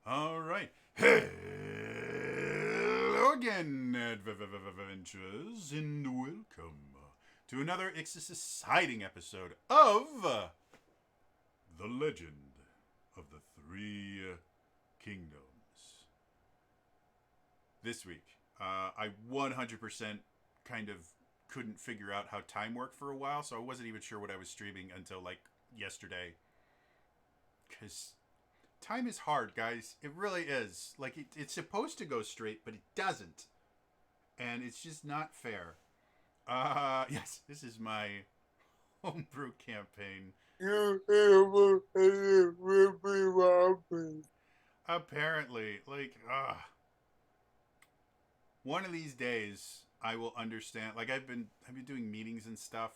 All right. Hello again, adventurers, and welcome to another exciting episode of The Legend of the Three Kingdoms. This week, I 100% kind of couldn't figure out how time worked for a while, so I wasn't even sure what I was streaming until like yesterday. Because time is hard, guys. It really is. Like, it's supposed to go straight, but it doesn't. And it's just not fair. Yes, this is my homebrew campaign. Apparently, like, one of these days I will understand. Like, I've been doing meetings and stuff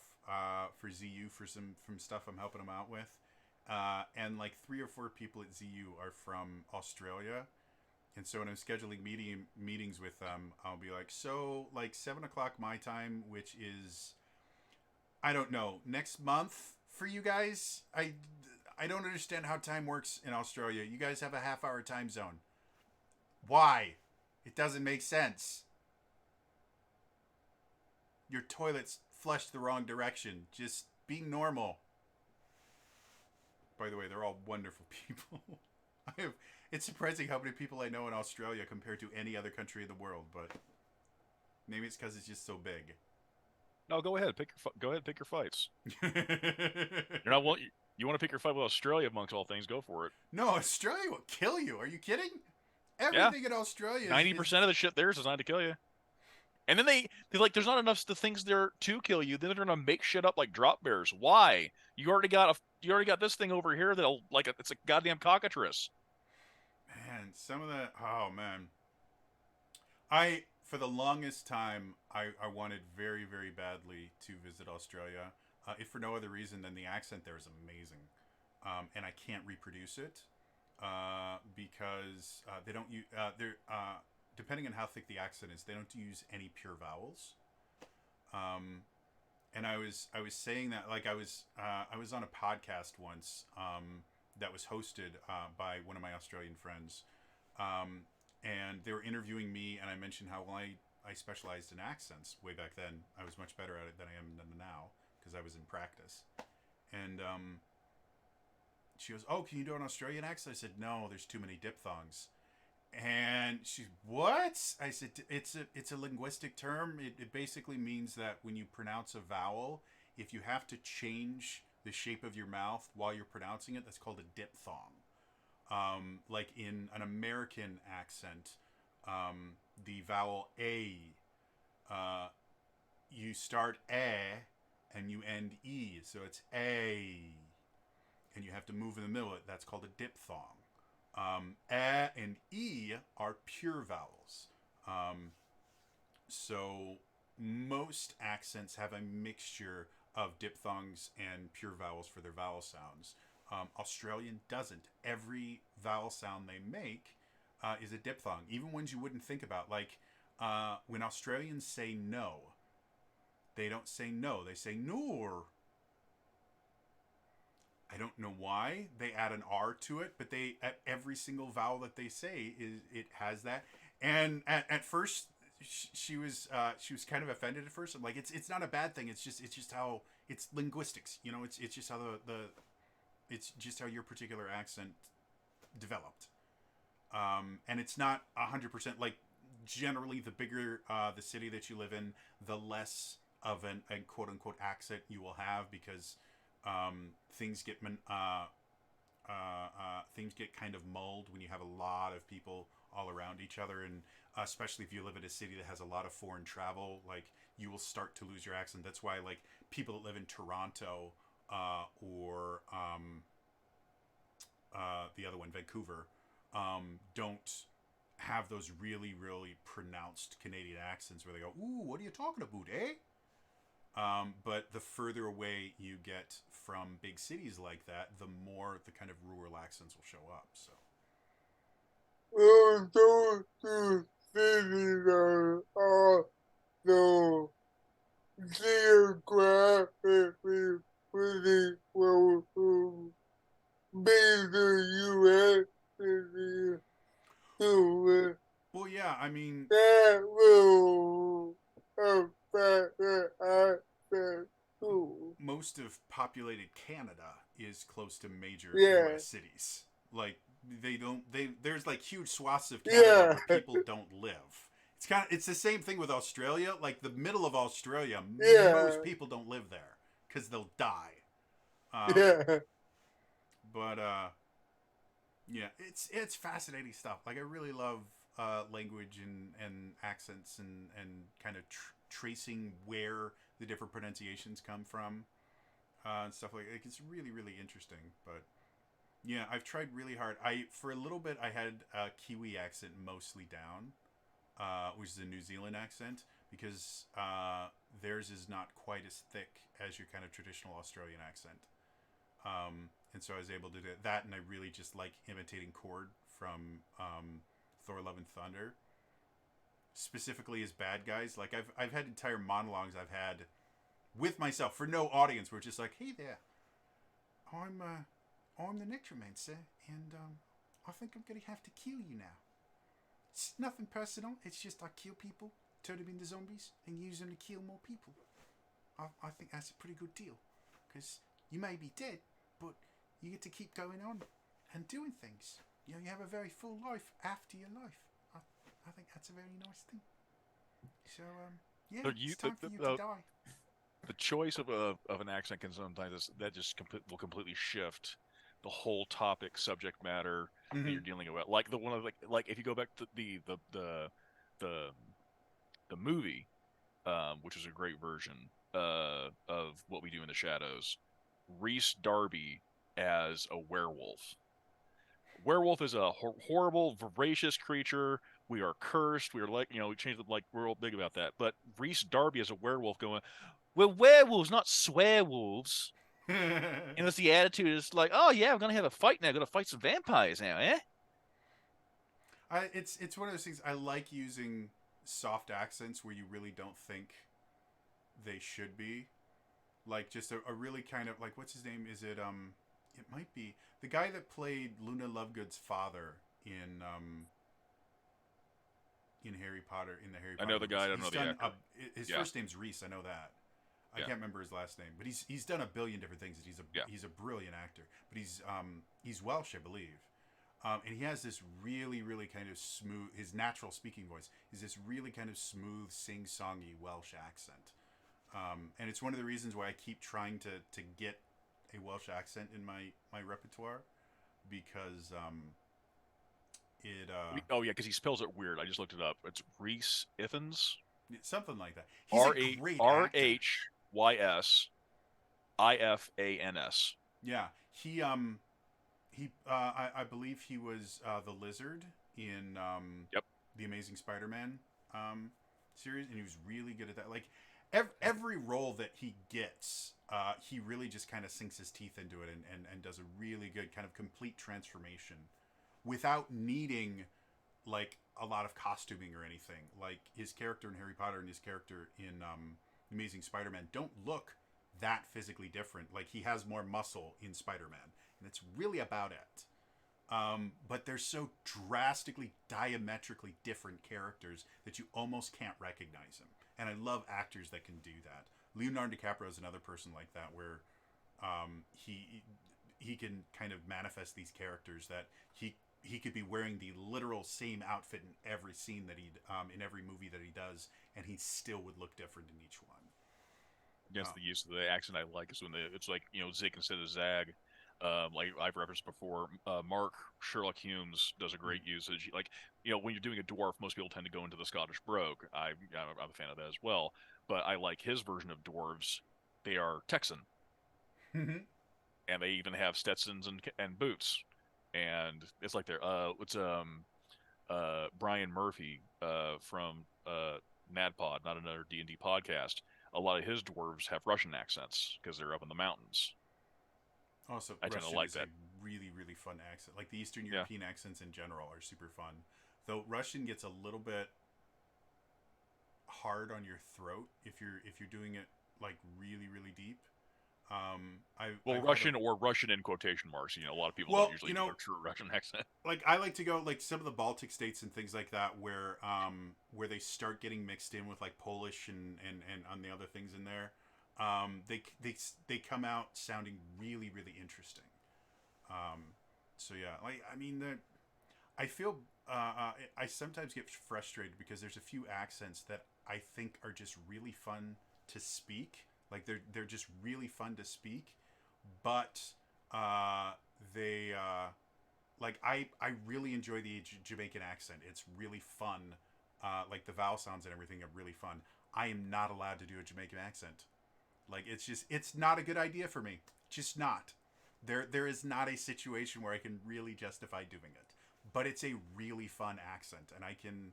for ZU for some stuff I'm helping them out with, and like 3 or 4 people at ZU are from Australia. And so when I'm scheduling meetings with them, I'll be like, so like 7 o'clock my time, which is, I don't know, next month for you guys. I don't understand how time works in Australia. You guys have a half-hour time zone. Why? It doesn't make sense. Your toilet's flushed the wrong direction. Just be normal. By the way, they're all wonderful people. I have. It's surprising how many people I know in Australia compared to any other country in the world, but maybe it's because it's just so big. No, go ahead. Go ahead. Pick your fights. You're not want you want to pick your fight with Australia amongst all things. Go for it. No, Australia will kill you. Are you kidding? Yeah, Everything in Australia is 90% of the shit there is designed to kill you. And then they like there's not enough the things there to kill you. Then they're gonna make shit up like drop bears. Why? You already got this thing over here that'll it's a goddamn cockatrice. man. Some of the oh man. I for the longest time I wanted very badly to visit Australia. If for no other reason than the accent there is amazing, and I can't reproduce it because they don't use they're depending on how thick the accent is, they don't use any pure vowels. Um, and I was saying that like I was on a podcast once that was hosted by one of my Australian friends, um, and they were interviewing me, and I mentioned how well I specialized in accents way back then. I was much better at it than I am now because I was in practice. And she goes, "Oh, can you do an Australian accent?" I said, "No, there's too many diphthongs." And she, what? I said, it's a linguistic term. It basically means that when you pronounce a vowel, if you have to change the shape of your mouth while you're pronouncing it, that's called a diphthong. Like in an American accent, the vowel a, uh, you start a and you end e, so it's a, and you have to move in the middle. That's called a diphthong. A and E are pure vowels. Um, so most accents have a mixture of diphthongs and pure vowels for their vowel sounds. Australian doesn't. Every vowel sound they make is a diphthong, even ones you wouldn't think about. Like when Australians say no, they don't say no, they say noor. I don't know why they add an R to it, but they at every single vowel that they say is it has that. And at first she was kind of offended at first. I'm like it's not a bad thing. It's just how it's linguistics. You know, it's just how the it's just how your particular accent developed. And it's not 100% like generally the bigger the city that you live in, the less of a quote unquote accent you will have because things get things get kind of mulled when you have a lot of people all around each other, and especially if you live in a city that has a lot of foreign travel, like you will start to lose your accent. That's why like people that live in Toronto or the other one, Vancouver, don't have those really pronounced Canadian accents where they go, "Ooh, what are you talking about, eh?" But the further away you get from big cities like that, the more the kind of rural accents will show up. So those cities are also geographically pretty well from bigger U.S. cities. Well, yeah, I mean, most of populated Canada is close to major Yeah, U.S. cities. Like they don't they there's like huge swaths of Canada yeah, where people don't live. It's the same thing with Australia. Like the middle of Australia, yeah, most people don't live there because they'll die. Um, yeah. but yeah, it's fascinating stuff. Like I really love language and accents and kind of tracing where the different pronunciations come from and stuff like it's really really interesting. But yeah, I've tried really hard. I for a little bit I had a Kiwi accent mostly down, which is a New Zealand accent because theirs is not quite as thick as your kind of traditional Australian accent. And so I was able to do that, and I really just like imitating Cord from Thor: Love and Thunder, specifically as bad guys. Like I've had entire monologues I've had with myself for no audience, where it's just like, "Hey there, I'm I'm the necromancer, and I think I'm gonna have to kill you now. It's nothing personal. It's just I kill people, turn them into zombies, and use them to kill more people. I think that's a pretty good deal, because you may be dead, but you get to keep going on and doing things. You know, you have a very full life after your life. I think that's a very nice thing. So, yeah, it's time for you to die." The choice of an accent can sometimes that just will completely shift the whole topic subject matter that Mm-hmm. you're dealing with. Like the one of like if you go back to the the movie, which is a great version of What We Do in the Shadows, Reese Darby as a werewolf. Werewolf is a horrible, voracious creature. We are cursed. We are like, we changed it like we're all big about that. But Reese Darby as a werewolf going, we're werewolves, not swearwolves. And it's the attitude is like, oh yeah, we're gonna have a fight now. We're gonna fight some vampires now, eh? It's one of those things. I like using soft accents where you really don't think they should be. Like just a really kind of like what's his name? Is it It might be the guy that played Luna Lovegood's father in Harry Potter in the Harry I Potter know the guy. movies. I don't know He's the done actor. his Yeah, first name's Reese. I know that. I yeah, can't remember his last name, but he's done a billion different things. yeah. He's a brilliant actor. But he's Welsh, I believe. And he has this really, really kind of smooth. His natural speaking voice is this really kind of smooth, sing-songy Welsh accent. And it's one of the reasons why I keep trying to get a Welsh accent in my repertoire because it Oh yeah, because he spells it weird. I just looked it up. It's Reese Ifans. something like that. He's a R A great R actor. H Y S IFANS. Yeah, I believe he was the Lizard in Yep. the Amazing Spider-Man series, and he was really good at that. Like every role that he gets, he really just kind of sinks his teeth into it and does a really good kind of complete transformation without needing like a lot of costuming or anything. Like his character in Harry Potter and his character in Amazing Spider-Man don't look that physically different. Like he has more muscle in Spider-Man, and it's really about it. But they're so drastically, diametrically different characters that you almost can't recognize them. And I love actors that can do that. Leonardo DiCaprio is another person like that, where he can kind of manifest these characters that he could be wearing the literal same outfit in every scene that he in every movie that he does, and he still would look different in each one. Against the use of the accent I like is when it's like Zig instead of Zag. Like I've referenced before, Mark Sherlock Holmes does a great usage. Like when you're doing a dwarf, most people tend to go into the Scottish brogue. I'm a fan of that as well. But I like his version of dwarves. They are Texan, Mm-hmm. and they even have Stetsons and boots. And it's like they're it's Brian Murphy from NADPOD, not another D&D podcast. A lot of his dwarves have Russian accents because they're up in the mountains. Also, I tend to Russian like is a that. really, really fun accent. Like the Eastern Yeah. European accents in general are super fun. Though Russian gets a little bit hard on your throat if you're doing it like really, really deep. Well, I've had Russian or Russian in quotation marks. A lot of people don't well, usually do a true Russian accent. like I like to go like some of the Baltic states and things like that where they start getting mixed in with like Polish and on the other things in there. They come out sounding really really interesting. So yeah, like I mean I feel I sometimes get frustrated because there's a few accents that I think are just really fun to speak. Like they're just really fun to speak, but uh, they like I really enjoy the Jamaican accent. It's really fun. Like the vowel sounds and everything are really fun. I am not allowed to do a Jamaican accent. Like it's not a good idea for me. Just not. There is not a situation where I can really justify doing it. But it's a really fun accent, and I can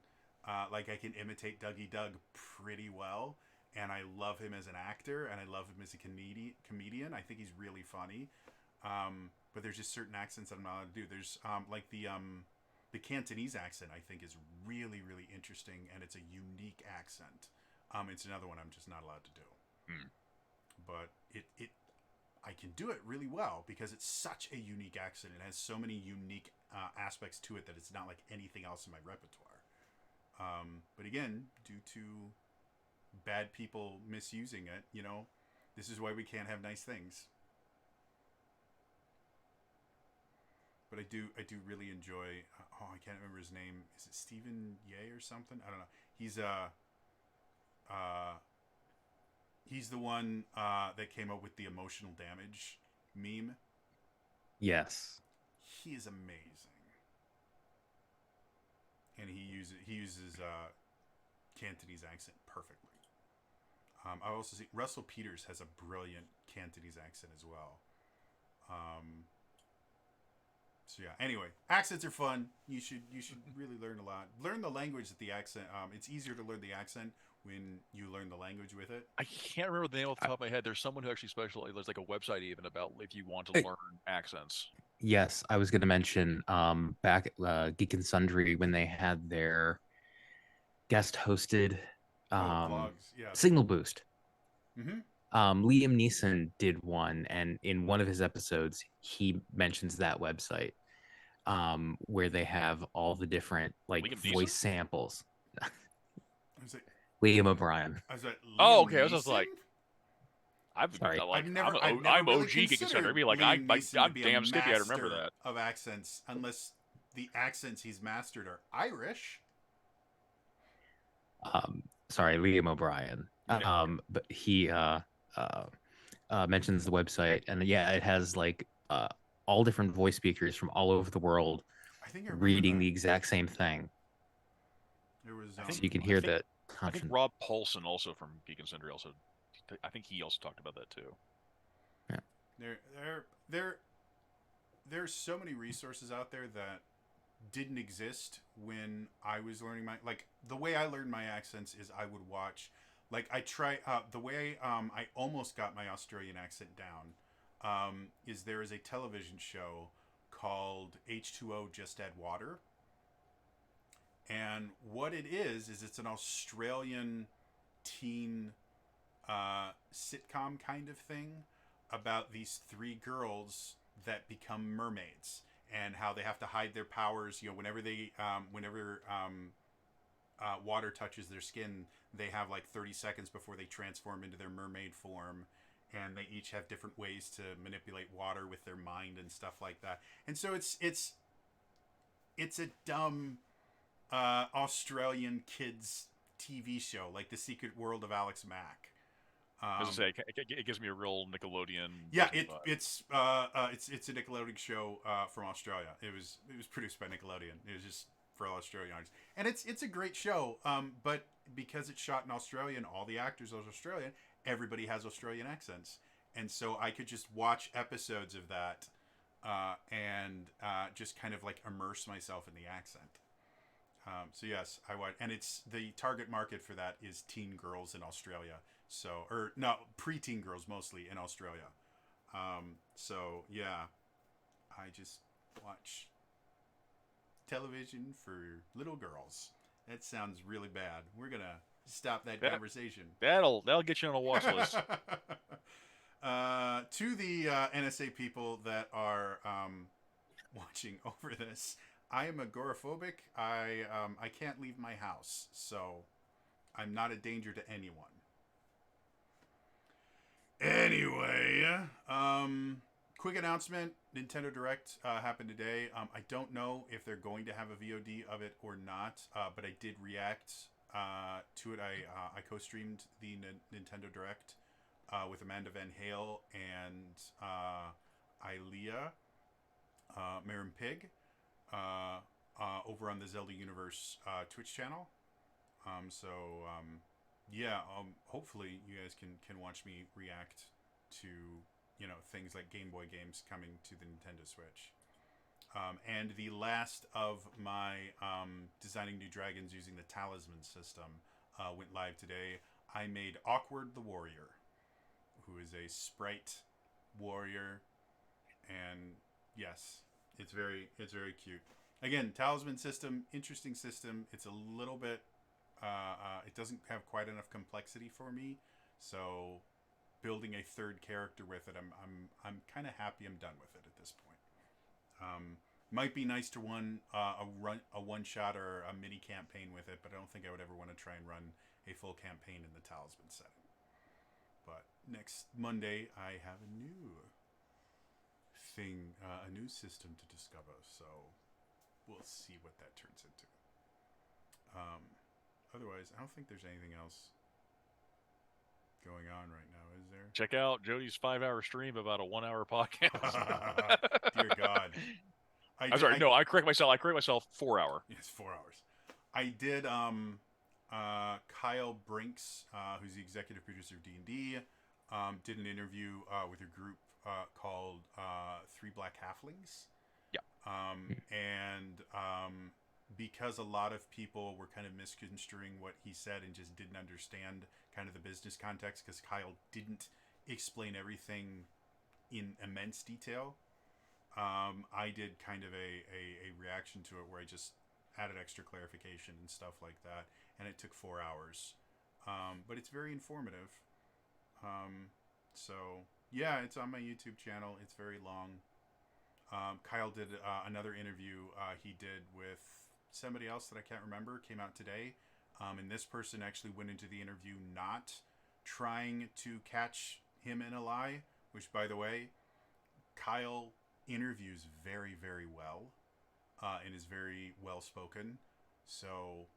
imitate Dougie Doug pretty well, and I love him as an actor, and I love him as a comedian. I think he's really funny. But there's just certain accents that I'm not allowed to do. There's like the Cantonese accent. I think is really really interesting, and it's a unique accent. It's another one I'm just not allowed to do. Hmm. But it I can do it really well because it's such a unique accent. It has so many unique aspects to it that it's not like anything else in my repertoire. But again, due to bad people misusing it, this is why we can't have nice things. But I do really enjoy. I can't remember his name. Is it Stephen Ye or something? I don't know. Uh, he's the one that came up with the emotional damage meme. Yes. He is amazing, and he uses Cantonese accent perfectly. I also see Russell Peters has a brilliant Cantonese accent as well. So yeah. Anyway, accents are fun. You should really learn a lot. Learn the language that the accent. It's easier to learn the accent when you learn the language with it. I can't remember the name off the top of my head. There's someone who actually specializes. There's like a website even about if you want to learn accents. Yes, I was going to mention back at Geek and Sundry when they had their guest hosted Vlogs, yeah. Signal Boost. Mm-hmm. Liam Neeson did one, and in one of his episodes, he mentions that website where they have all the different like voice samples. Liam O'Brien. I was like, okay. Neeson? I was just like, sorry. I'm OG Geek and Sundry. I'd be like, I'm damn skippy. I remember that. Of accents, unless the accents he's mastered are Irish. Sorry, Liam O'Brien. But he mentions the website, and yeah, it has like all different voice speakers from all over the world reading the exact same thing. There was, so you can hear that. I think Rob Paulson, also from Geek and Sundry, I think he also talked about that too. Yeah. There's so many resources out there that didn't exist when I was learning the way I learned my accents is I would watch, the way I almost got my Australian accent down is there is a television show called H2O Just Add Water. And what it is it's an Australian teen sitcom kind of thing about these three girls that become mermaids and how they have to hide their powers. Whenever water touches their skin, they have like 30 seconds before they transform into their mermaid form. And they each have different ways to manipulate water with their mind and stuff like that. And so it's a dumb Australian kids TV show, like The Secret World of Alex Mack. As I say, it gives me a real Nickelodeon. Yeah, it's a Nickelodeon show from Australia. It was produced by Nickelodeon. It was just for all Australians, and it's a great show. But because it's shot in Australia and all the actors are Australian, everybody has Australian accents, and so I could just watch episodes of that and just kind of like immerse myself in the accent. So yes, I watch, and it's the target market for that is teen girls in Australia. So, or no, preteen girls mostly in Australia. So yeah, I just watch television for little girls. That sounds really bad. We're gonna stop that conversation. That'll get you on a watch list. To the NSA people that are watching over this, I am agoraphobic. I can't leave my house, so I'm not a danger to anyone. Anyway, quick announcement: Nintendo Direct happened today. I don't know if they're going to have a VOD of it or not, but I did react to it. I co-streamed the Nintendo Direct with Amanda Van Hale and Ilea Marin Pig over on the Zelda Universe Twitch channel. Hopefully you guys can watch me react to things like Game Boy games coming to the Nintendo Switch. And the last of my designing new dragons using the Talisman system went live today. I made Awkward the Warrior, who is a sprite warrior, and yes, it's very cute. Again, Talisman system, interesting system. It's a little bit it doesn't have quite enough complexity for me, so building a third character with it, I'm kind of happy I'm done with it at this point. Might be nice to run a one shot or a mini campaign with it, but I don't think I would ever want to try and run a full campaign in the Talisman setting. But next Monday, I have a new thing, a new system to discover, so we'll see what that turns into. Otherwise, I don't think there's anything else going on right now, is there? Check out Jody's 5-hour stream about a 1-hour podcast. Dear God. I'm sorry. No, I correct myself. 4 hour. Yes, 4 hours. I did Kyle Brinks, who's the executive producer of D&D, did an interview with a group called Three Black Halflings. Yeah. Because a lot of people were kind of misconstruing what he said and just didn't understand kind of the business context, because Kyle didn't explain everything in immense detail. I did kind of a reaction to it where I just added extra clarification and stuff like that, and it took 4 hours. But it's very informative. So yeah, it's on my YouTube channel. It's very long. Kyle did another interview he did with somebody else that I can't remember, came out today. And this person actually went into the interview not trying to catch him in a lie, which, by the way, Kyle interviews very, very well and is very well spoken. So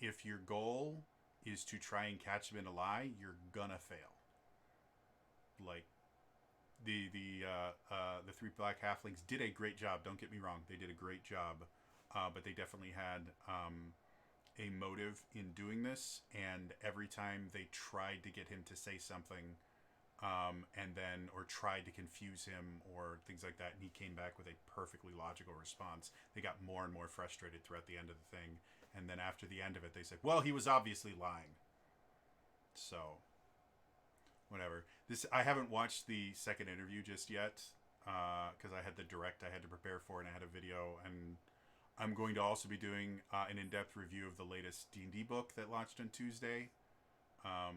if your goal is to try and catch him in a lie, you're gonna fail. Like, the Three Black Halflings did a great job. Don't get me wrong, they did a great job, but they definitely had a motive in doing this. And every time they tried to get him to say something, or tried to confuse him or things like that, and he came back with a perfectly logical response, they got more and more frustrated throughout the end of the thing. And then after the end of it, they said, "Well, he was obviously lying." So, whatever. I haven't watched the second interview just yet, because I had the direct I had to prepare for, and I had a video, and I'm going to also be doing an in-depth review of the latest D&D book that launched on Tuesday. The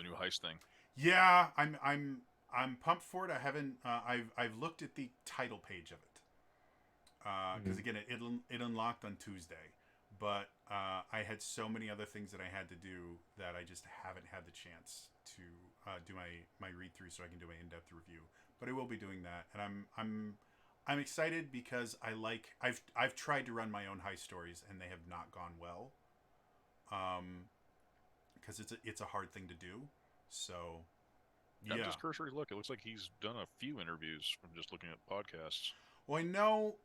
new heist thing. Yeah, I'm pumped for it. I haven't. I've looked at the title page of it, because again, it unlocked on Tuesday, but I had so many other things that I had to do that I just haven't had the chance to do my read through, so I can do my in-depth review. But I will be doing that, and I'm excited because I've tried to run my own heist stories, and they have not gone well. Because it's a hard thing to do. So, yeah. Just cursory look. It looks like he's done a few interviews from just looking at podcasts. Well, I know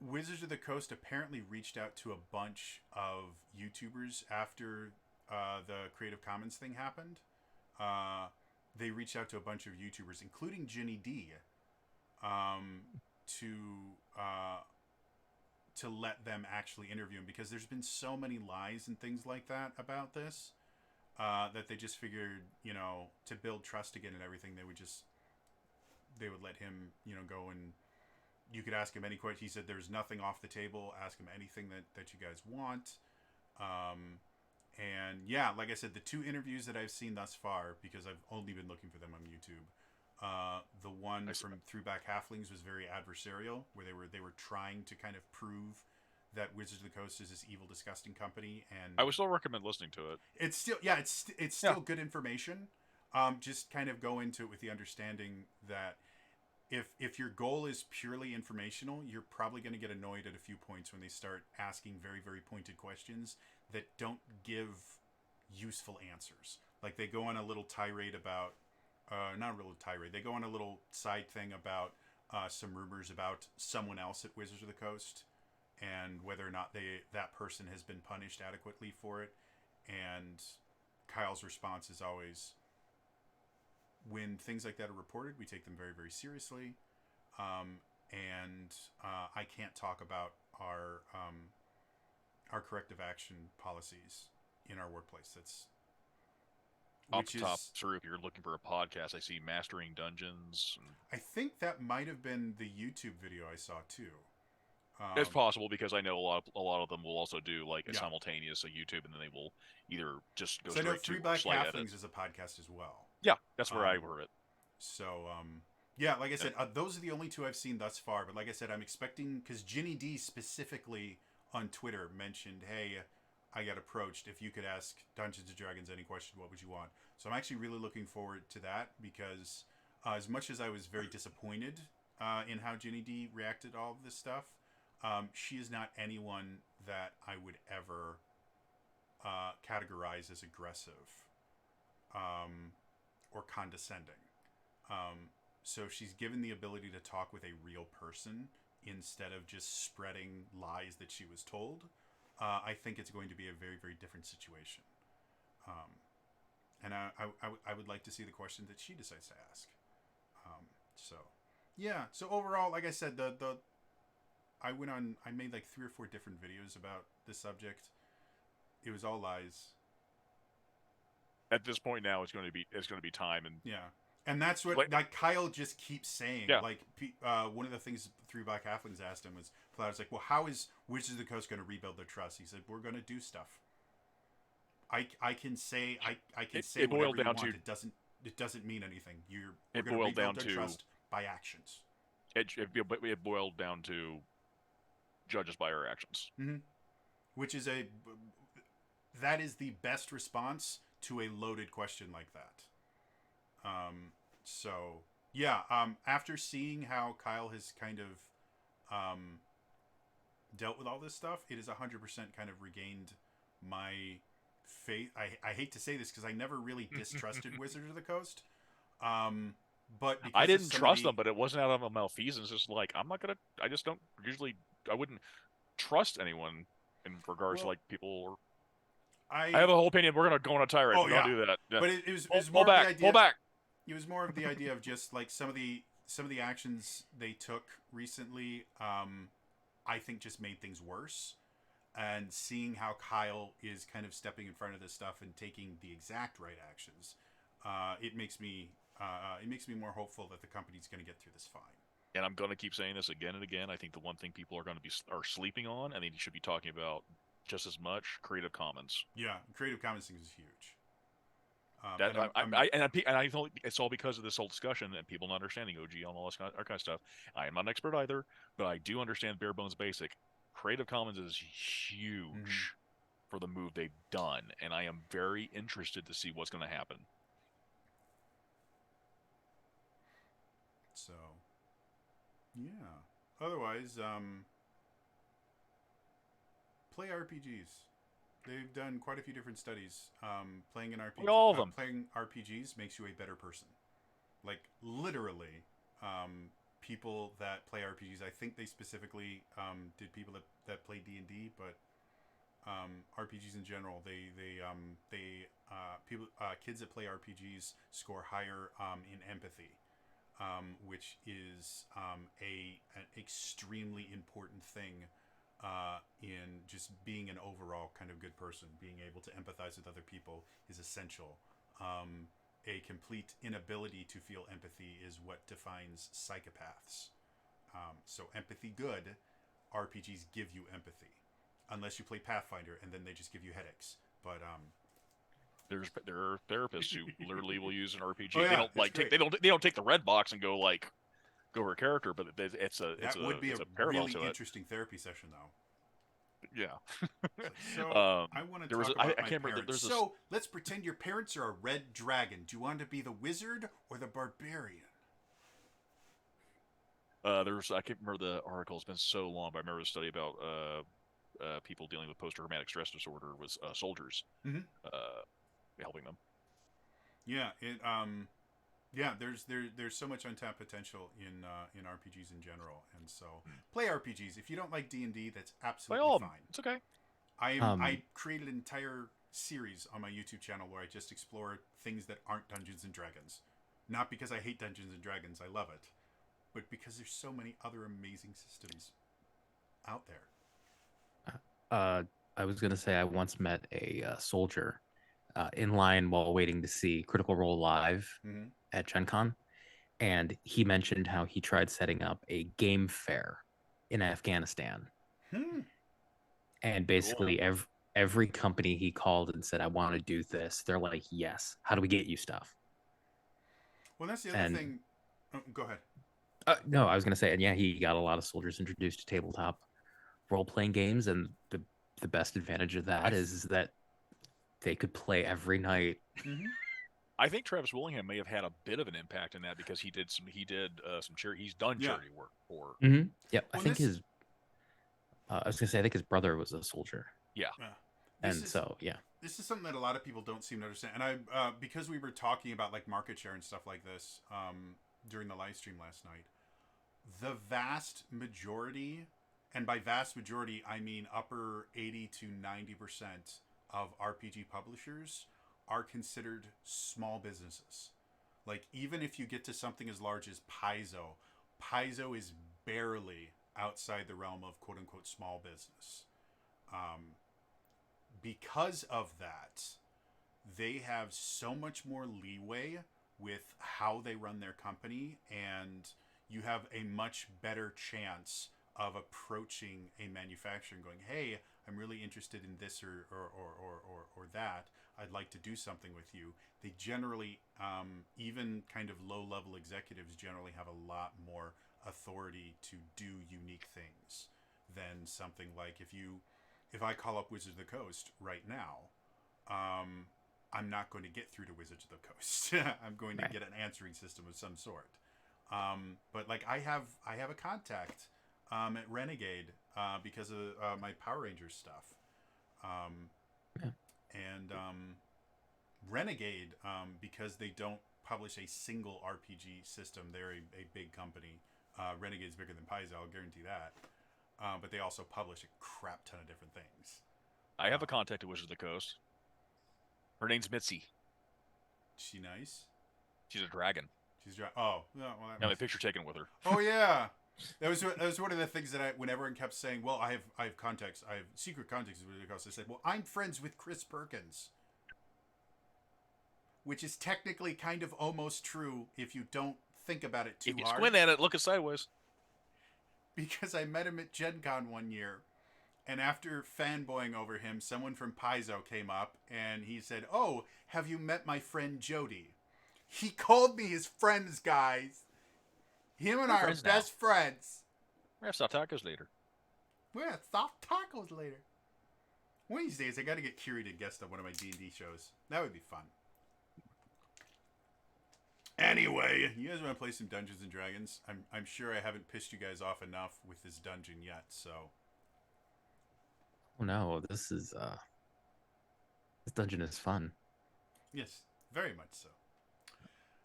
Wizards of the Coast apparently reached out to a bunch of YouTubers after the Creative Commons thing happened. They reached out to a bunch of YouTubers, including Ginny D, to let them actually interview him, because there's been so many lies and things like that about this, that they just figured, to build trust again and everything, they would let him, go, and you could ask him any question. He said there's nothing off the table. Ask him anything that you guys want. And yeah, like I said, the 2 interviews that I've seen thus far, because I've only been looking for them on YouTube. The one from Throwback Halflings was very adversarial, where they were trying to kind of prove that Wizards of the Coast is this evil, disgusting company, and I would still recommend listening to it. it's still it's still good information. Just kind of go into it with the understanding that if your goal is purely informational, you're probably going to get annoyed at a few points when they start asking very, very pointed questions that don't give useful answers. Like they go on a little tirade about, not a little tirade, they go on a little side thing about some rumors about someone else at Wizards of the Coast and whether or not that person has been punished adequately for it. And Kyle's response is always, when things like that are reported, we take them very, very seriously. And I can't talk about our corrective action policies in our workplace. That's off the top. Sir, if you're looking for a podcast, I see Mastering Dungeons. I think that might have been the YouTube video I saw too. It's possible because I know a lot of them will also do like a simultaneous YouTube, and then they will either just go straight to Throwback Halflings is a podcast as well. Yeah, that's where I heard it. So, yeah, like I said, those are the only 2 I've seen thus far. But like I said, I'm expecting, because Ginny D specifically on Twitter mentioned, hey, I got approached. If you could ask Dungeons & Dragons any question, what would you want? So I'm actually really looking forward to that, because as much as I was very disappointed in how Ginny D reacted to all of this stuff, she is not anyone that I would ever categorize as aggressive or condescending. So she's given the ability to talk with a real person instead of just spreading lies that she was told. I think it's going to be a very, very different situation. And I would like to see the question that she decides to ask. So, yeah. So overall, like I said, I made like 3 or 4 different videos about this subject. It was all lies. At this point now, it's going to be time, and and that's what like Kyle just keeps saying. Yeah. Like one of the things Throwback Halflings asked him was, Cloud's like, well, how is Wizards of the Coast going to rebuild their trust? He said, we're going to do stuff. I can say it boiled down to it doesn't mean anything. We're going to rebuild their trust by actions. It boiled down to judge us by our actions. Mm-hmm. Which is that is the best response to a loaded question like that. So yeah, after seeing how Kyle has kind of dealt with all this stuff, it is 100% kind of regained my faith. I hate to say this because I never really distrusted Wizards of the Coast. But I didn't trust them, but it wasn't out of a malfeasance. It's like, I just don't usually, I wouldn't trust anyone in regards to like people. I have a whole opinion. We're going to go on a tirade. Oh, Don't do that. Yeah. But it was more pull of the idea. Pull back. It was more of the idea of just like some of the actions they took recently. I think just made things worse. And seeing how Kyle is kind of stepping in front of this stuff and taking the exact right actions, it makes me more hopeful that the company's going to get through this fine. And I'm going to keep saying this again and again. I think the one thing people are going to are sleeping on, and they should be talking about just as much, Creative Commons. Yeah, Creative Commons thing is huge. I think it's all because of this whole discussion and people not understanding OG and all this kind of stuff. I am not an expert either, but I do understand bare bones basic. Creative Commons is huge for the move they've done, and I am very interested to see what's going to happen. So, yeah. Otherwise, play RPGs. They've done quite a few different studies. Playing an RPG, all of them. Playing RPGs makes you a better person. Like literally, people that play RPGs. I think they specifically did people that play D&D, but RPGs in general. Kids that play RPGs score higher in empathy, which is an extremely important thing. In just being an overall kind of good person, being able to empathize with other people is essential. A complete inability to feel empathy is what defines psychopaths. So empathy good, RPGs give you empathy. Unless you play Pathfinder and then they just give you headaches. But there are therapists who literally will use an RPG. Oh, yeah, They don't like great. they don't take the red box and go over a character, but it's a would be it's a parallel really to it. interesting therapy session, though. Yeah. So I want to talk about I my can't remember. parents. So let's pretend your parents are a red dragon. Do you want to be the wizard or the barbarian? I can't remember the article. It's been so long, but I remember a study about people dealing with post-traumatic stress disorder was soldiers helping them. Yeah, there's so much untapped potential in RPGs in general, and so play RPGs. If you don't like D&D, that's absolutely fine. It's okay. I created an entire series on my YouTube channel where I just explore things that aren't Dungeons and Dragons. Not because I hate Dungeons and Dragons, I love it, but because there's so many other amazing systems out there. I was gonna say I once met a soldier in line while waiting to see Critical Role live at Gen Con, and he mentioned how he tried setting up a game fair in Afghanistan. And basically every company he called and said, I want to do this, they're like, yes, how do we get you stuff? Well, that's the other thing. Oh, go ahead. No, I was going to say, and yeah, he got a lot of soldiers introduced to tabletop role-playing games, and the best advantage of that is that they could play every night. I think Travis Willingham may have had a bit of an impact in that because he did some charity. He's done charity work for. Yeah, I think I was gonna say I think his brother was a soldier. Yeah. This is something that a lot of people don't seem to understand, and I because we were talking about like market share and stuff like this during the live stream last night, the vast majority, and by vast majority I mean upper 80 to 90% of RPG publishers are considered small businesses. Like, even if you get to something as large as Paizo is barely outside the realm of quote-unquote small business. Because of that, they have so much more leeway with how they run their company, and you have a much better chance of approaching a manufacturer and going, hey, I'm really interested in this or that. I'd like to do something with you. They generally, even kind of low-level executives generally have a lot more authority to do unique things than something like if I call up Wizards of the Coast right now, I'm not going to get through to Wizards of the Coast. I'm going to get an answering system of some sort. But like I have a contact at Renegade because of my Power Rangers stuff. And Renegade, because they don't publish a single RPG system, they're a big company. Renegade's bigger than Paizo, I'll guarantee that. But they also publish a crap ton of different things. I have a contact at Wizards of the Coast. Her name's Mitzi. She nice? She's a dragon. Oh, well, now my picture taken with her. Oh yeah, that was one of the things that when everyone kept saying, "Well, I have contacts, I have secret contacts with Wizards of the Coast," I said, "Well, I'm friends with Chris Perkins," which is technically kind of almost true if you don't think about it too hard. If you squint at it, look it sideways. Because I met him at Gen Con one year, and after fanboying over him, someone from Paizo came up and he said, "Oh, have you met my friend Jody?" He called me his friends, guys. Him and I are best friends. We're gonna have soft tacos later. We're gonna have soft tacos later. One of these days, I gotta get Kiri to guest on one of my D&D shows. That would be fun. Anyway, you guys want to play some Dungeons and Dragons? I'm sure I haven't pissed you guys off enough with this dungeon yet, so. Oh no, this dungeon is fun. Yes, very much so.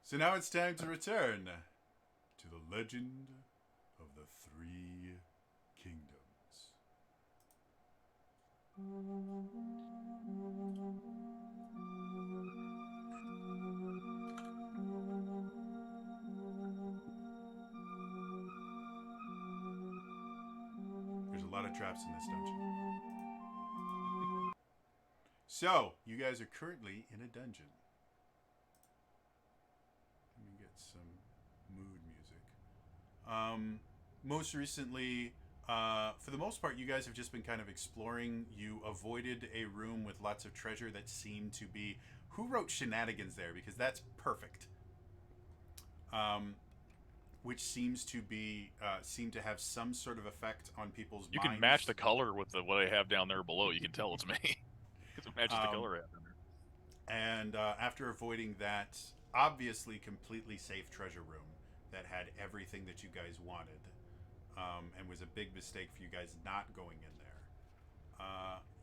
So now it's time to return to the Legend of the Three Kingdoms. There's a lot of traps in this dungeon. So, you guys are currently in a dungeon. Let me get some mood music. Most recently, For the most part, you guys have just been kind of exploring. You avoided a room with lots of treasure that seemed to be. Who wrote shenanigans there? Because that's perfect. Which seems to be seem to have some sort of effect on people's You minds. can match the color with what I have down there below. You can tell it's me because it matches the color I have down there. And after avoiding that obviously completely safe treasure room that had everything that you guys wanted, and was a big mistake for you guys not going in there.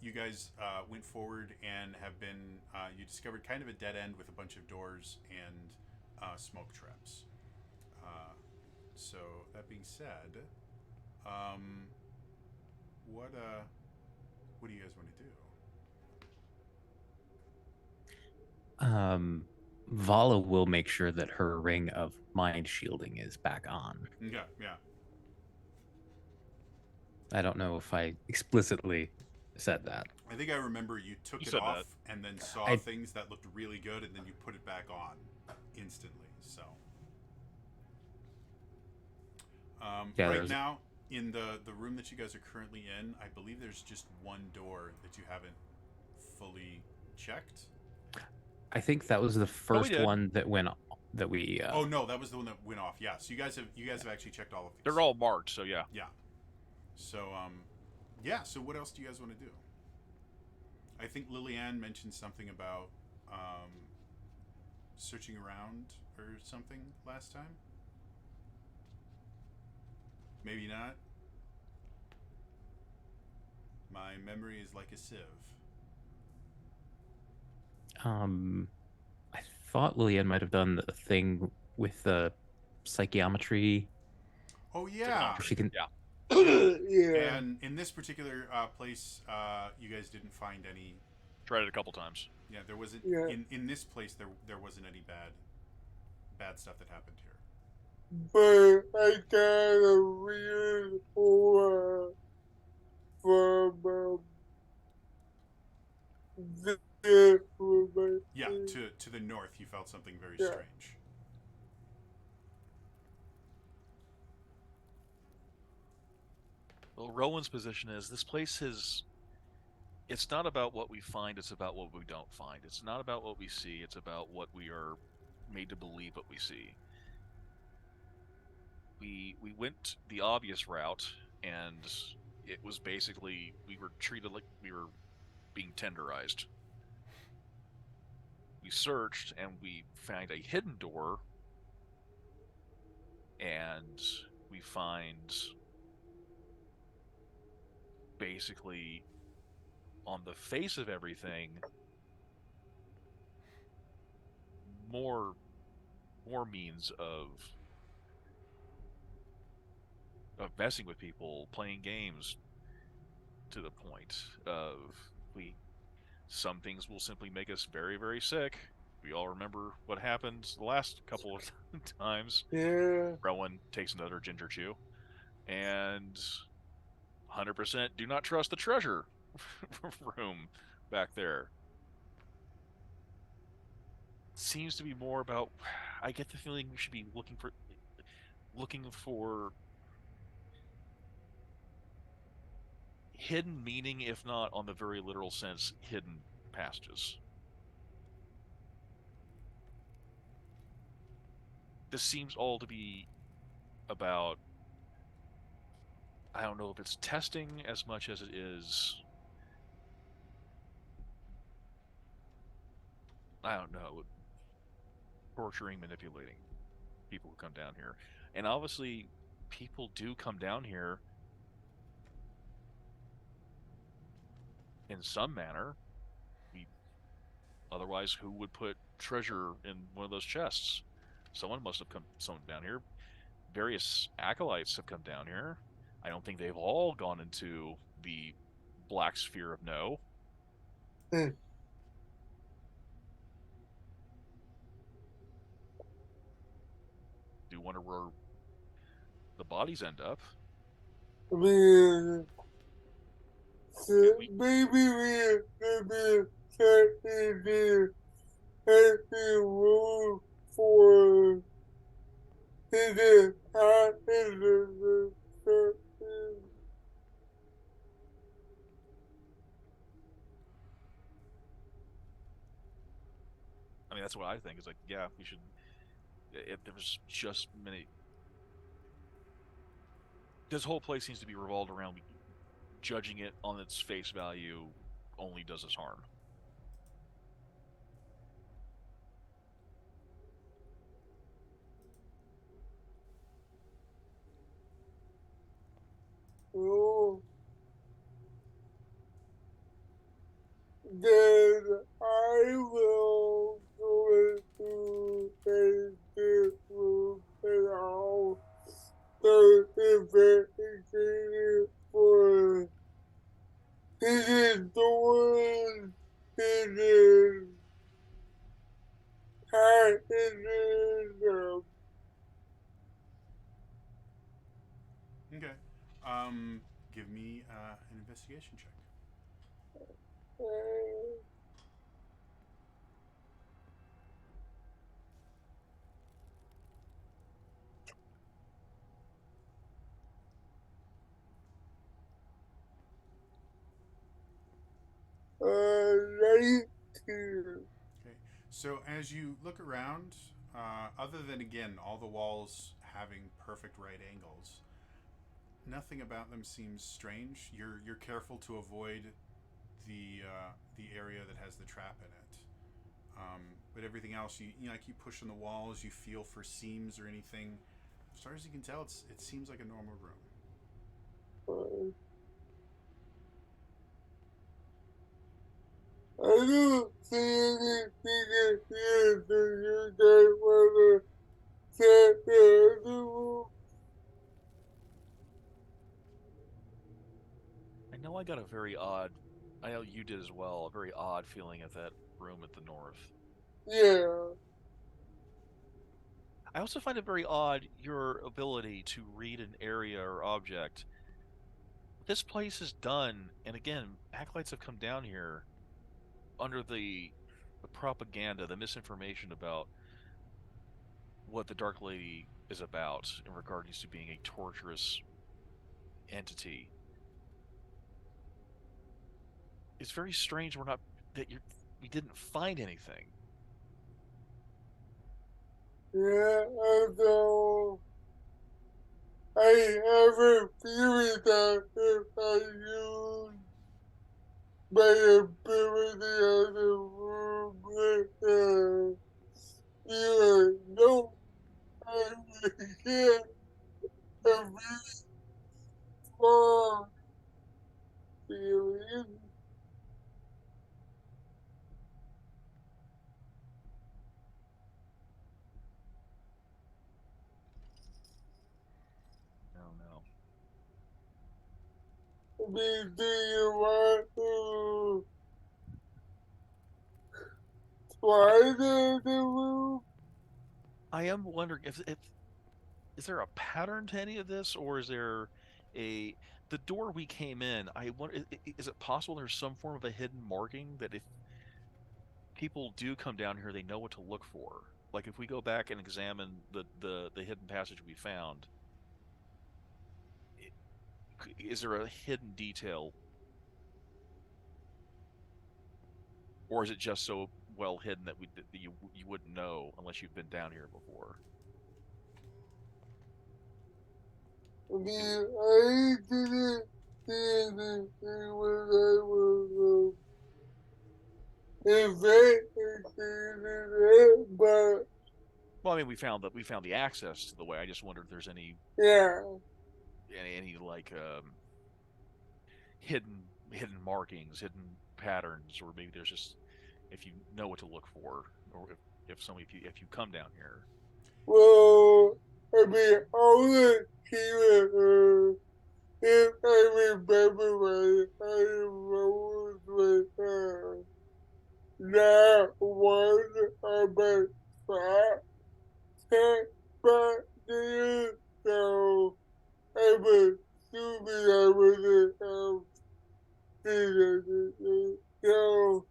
You guys went forward and have been. You discovered kind of a dead end with a bunch of doors and smoke traps. So that being said, what do you guys want to do? Vala will make sure that her ring of mind shielding is back on. Yeah, yeah. I don't know if I explicitly said that. I think I remember you took it off and then saw things that looked really good, and then you put it back on instantly. So, right now, in the room that you guys are currently in, I believe there's just one door that you haven't fully checked. I think that was the first one that went. That we. Oh no, that was the one that went off. Yeah, so you guys have actually checked all of these. They're all marked, so yeah. Yeah. So yeah. So what else do you guys want to do? I think Lillian mentioned something about searching around or something last time. Maybe not. My memory is like a sieve. I thought Lillian might have done the thing with the psychometry. Oh yeah. She can. Yeah. Yeah. And in this particular place, you guys didn't find any. Tried it a couple times. Yeah, there wasn't. Yeah. In this place, there wasn't any bad stuff that happened here. But I got a weird aura from yeah, to the north, you felt something very strange. Well, Rowan's position is this place is. It's not about what we find; it's about what we don't find. It's not about what we see; it's about what we are made to believe what we see. We went the obvious route, and it was basically we were treated like we were being tenderized. We searched and we found a hidden door, and we find basically on the face of everything more means of messing with people, playing games, to the point of some things will simply make us very, very sick. We all remember what happened the last couple of times. Yeah. Rowan takes another ginger chew, and 100% do not trust the treasure room back there. Seems to be more about. I get the feeling we should be looking for hidden meaning, if not on the very literal sense, hidden passages. This seems all to be about, I don't know if it's testing as much as it is, I don't know, torturing, manipulating people who come down here. And obviously, people do come down here in some manner. Otherwise, who would put treasure in one of those chests? Someone must have come down here. Various acolytes have come down here. I don't think they've all gone into the black sphere of no. Mm. Do wonder where the bodies end up. I mean, maybe we can't do any room for hidden That's what I think. It's like, yeah, we should. There was just many. This whole place seems to be revolved around judging it on its face value. Only does us harm. Oh, then I will go into a different and I'll start investigating for hidden doors, hidden hidden Okay. Give me an investigation check. uh, 19. Okay. So as you look around, other than again all the walls having perfect right angles, nothing about them seems strange. You're careful to avoid the area that has the trap in it. But everything else, you know, like you push on the walls, you feel for seams or anything. As far as you can tell, it seems like a normal room. I don't see anything in here. Do you guys want to check the other room? I know I got a very odd. I know you did as well. A very odd feeling at that room at the north. Yeah. I also find it very odd your ability to read an area or object. This place is done, and again, acolytes have come down here under the propaganda, the misinformation about what the Dark Lady is about in regards to being a torturous entity. It's very strange we're not that we didn't find anything. Yeah, I know. I have a feeling that if I use my ability on the room, you know, I will get a really strong feeling. No, no. I mean, do you want to try the room? I am wondering if is there a pattern to any of this, or is there a the door we came in? I wonder, is it possible there's some form of a hidden marking that if people do come down here, they know what to look for? Like if we go back and examine the hidden passage we found, is there a hidden detail, or is it just so well hidden that you wouldn't know unless you've been down here before? I mean, I didn't see anything when I was investigating it, but Well, I mean, we found the access to the way. I just wondered if there's yeah. any like hidden markings, hidden patterns, or maybe there's just if you know what to look for, or if you come down here. Well, I mean, all the here, if I remember right, I rose with not one of my thoughts back there, so I'm assuming I wouldn't have seen anything. So,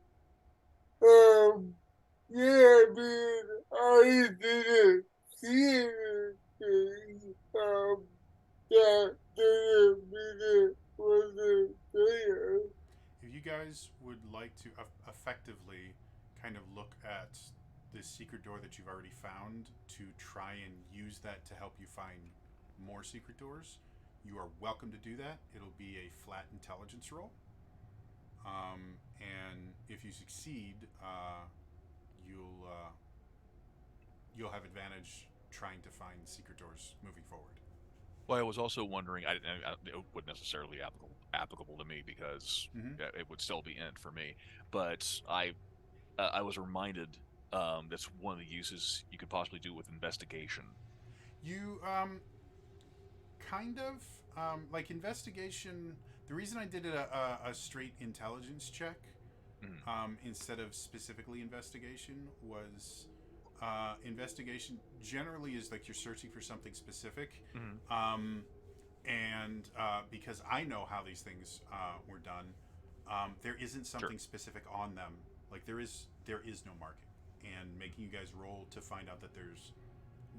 yeah, I mean, I didn't see anything, that didn't mean it wasn't there. If you guys would like to effectively kind of look at the secret door that you've already found to try and use that to help you find more secret doors, you are welcome to do that. It'll be a flat intelligence roll. And if you succeed, you'll have advantage trying to find secret doors moving forward. Well, I was also wondering, it wouldn't necessarily be applicable to me because it would still be in for me. But I was reminded that's one of the uses you could possibly do with investigation. You kind of like investigation. The reason I did it a straight intelligence check instead of specifically investigation was investigation generally is like you're searching for something specific, and because I know how these things were done, there isn't something specific on them. Like there is no marking, and making you guys roll to find out that there's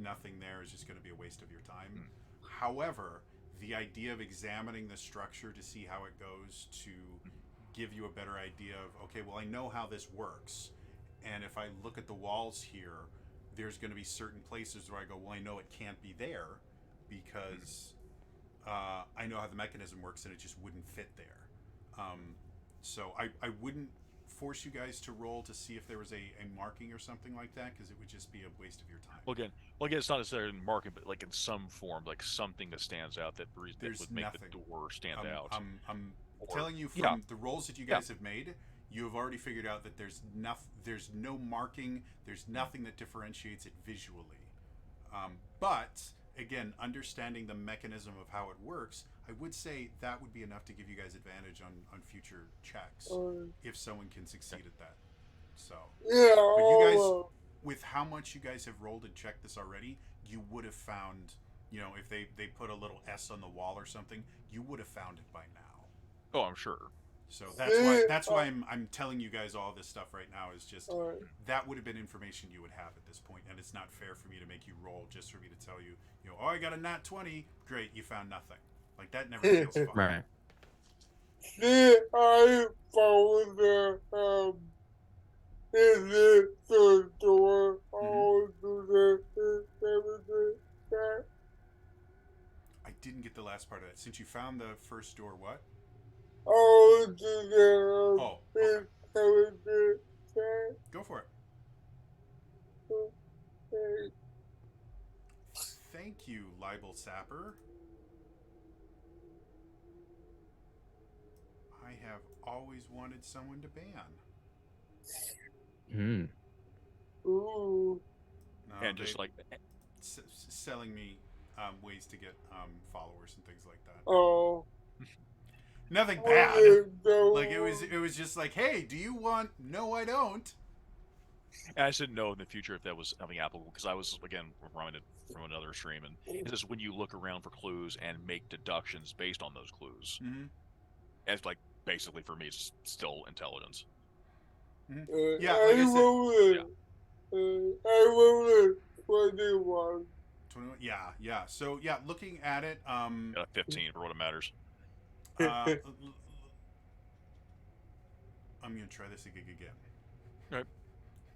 nothing there is just going to be a waste of your time. However, the idea of examining the structure to see how it goes to give you a better idea of, okay, well, I know how this works, and if I look at the walls here, there's going to be certain places where I go, well, I know it can't be there because I know how the mechanism works and it just wouldn't fit there. So I wouldn't force you guys to roll to see if there was a marking or something like that, because it would just be a waste of your time. Well, again, it's not necessarily marking, but like in some form, like something that stands out that would make nothing. The door stand out. I'm telling you from the rolls that you guys have made, you have already figured out that there's no marking, there's nothing that differentiates it visually. But again, understanding the mechanism of how it works, I would say that would be enough to give you guys advantage on future checks if someone can succeed at that. So Yeah. but you guys, with how much you guys have rolled and checked this already, you would have found, if they put a little S on the wall or something, you would have found it by now. Oh, I'm sure. So that's why I'm telling you guys all this stuff right now, is just that would have been information you would have at this point, and it's not fair for me to make you roll just for me to tell you, oh, I got a nat 20, great, you found nothing. Like that never feels fun. Right. See, I found the door. I'll do that. I didn't get the last part of that. Since you found the first door, what? I'll do that. Okay. Go for it. Thank you, Libel Sapper. I have always wanted someone to ban. Ooh. No, And just like selling me ways to get followers and things like that. Oh. Nothing bad. Like it was just like, hey, do you want? No, I don't. And I just didn't know in the future if that was something applicable, because I was, again, reminded from another stream, and it's just when you look around for clues and make deductions based on those clues. It's like, basically for me, it's still intelligence. Yeah, like I said. I rolled it 21. 21. Yeah. So yeah, looking at it, 15 for what it matters. I'm gonna try this again. Right.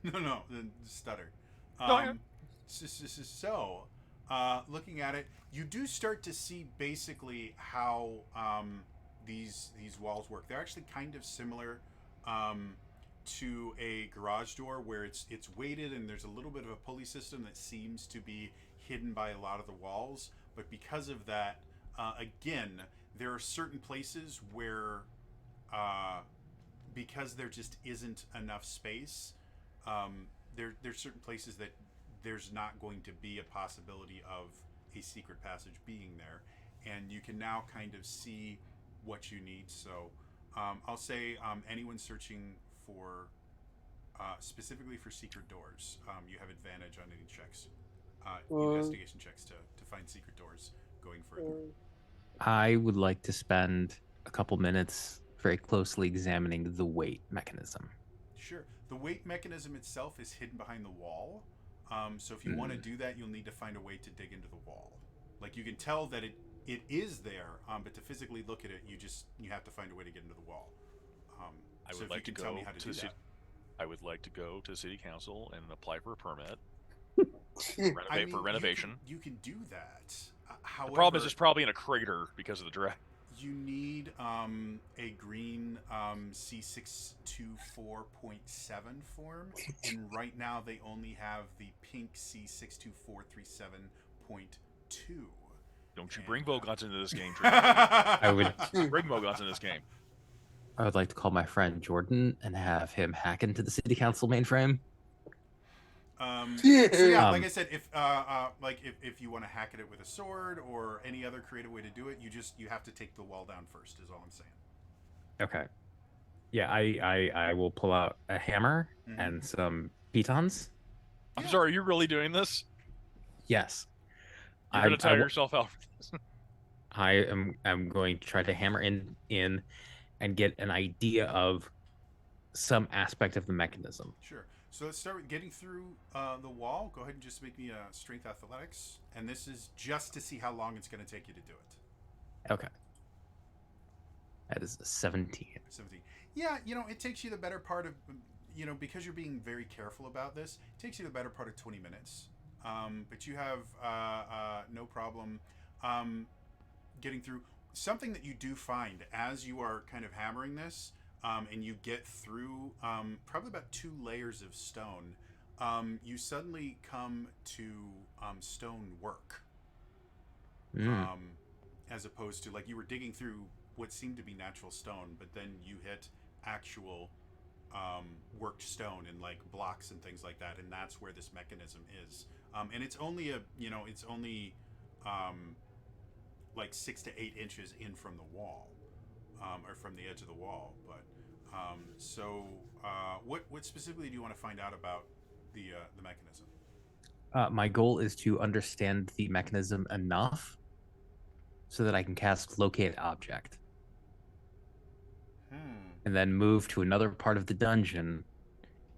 No, then stutter. Yeah. So, looking at it, you do start to see basically how these walls work. They're actually kind of similar to a garage door, where it's weighted and there's a little bit of a pulley system that seems to be hidden by a lot of the walls. But because of that, again, there are certain places where because there just isn't enough space, there's certain places that there's not going to be a possibility of a secret passage being there, and you can now kind of see what you need. So I'll say anyone searching for specifically for secret doors, you have advantage on any checks, investigation checks to find secret doors going further. I would like to spend a couple minutes very closely examining the weight mechanism. Sure. The weight mechanism itself is hidden behind the wall. So if you want to do that, you'll need to find a way to dig into the wall. Like you can tell that it is there, but to physically look at it, you have to find a way to get into the wall. I would like to go to see. I would like to go to city council and apply for a permit for You renovation. you can do that. The However, problem is it's probably in a crater because of the draft. you need a green C624.7 form, and right now they only have the pink C62437.2. Don't you bring Vogons into this game, I would Bring Vogons into this game. I would like to call my friend Jordan and have him hack into the city council mainframe. So yeah, like Um, I said, if if you want to hack at it with a sword or any other creative way to do it, you have to take the wall down first. Is all I'm saying. Okay. Yeah, I will pull out a hammer Mhm. and some pitons. I'm Yeah. sorry, are you really doing this? Yes. You're gonna I tire will- yourself out. I'm going to try to hammer in and get an idea of some aspect of the mechanism. Sure. So let's start with getting through the wall. Go ahead and just make me a strength athletics, and this is just to see how long it's going to take you to do it. Okay. That is a 17. 17. Yeah, it takes you the better part of, because you're being very careful about this, it takes you the better part of 20 minutes. But you have no problem getting through. Something that you do find as you are kind of hammering this, and you get through probably about 2 layers of stone, you suddenly come to stone work. Mm. As opposed to, like, you were digging through what seemed to be natural stone, but then you hit actual worked stone and like blocks and things like that, and that's where this mechanism is. And it's only like 6 to 8 inches in from the wall, or from the edge of the wall. But what specifically do you want to find out about the mechanism? My goal is to understand the mechanism enough so that I can cast Locate Object and then move to another part of the dungeon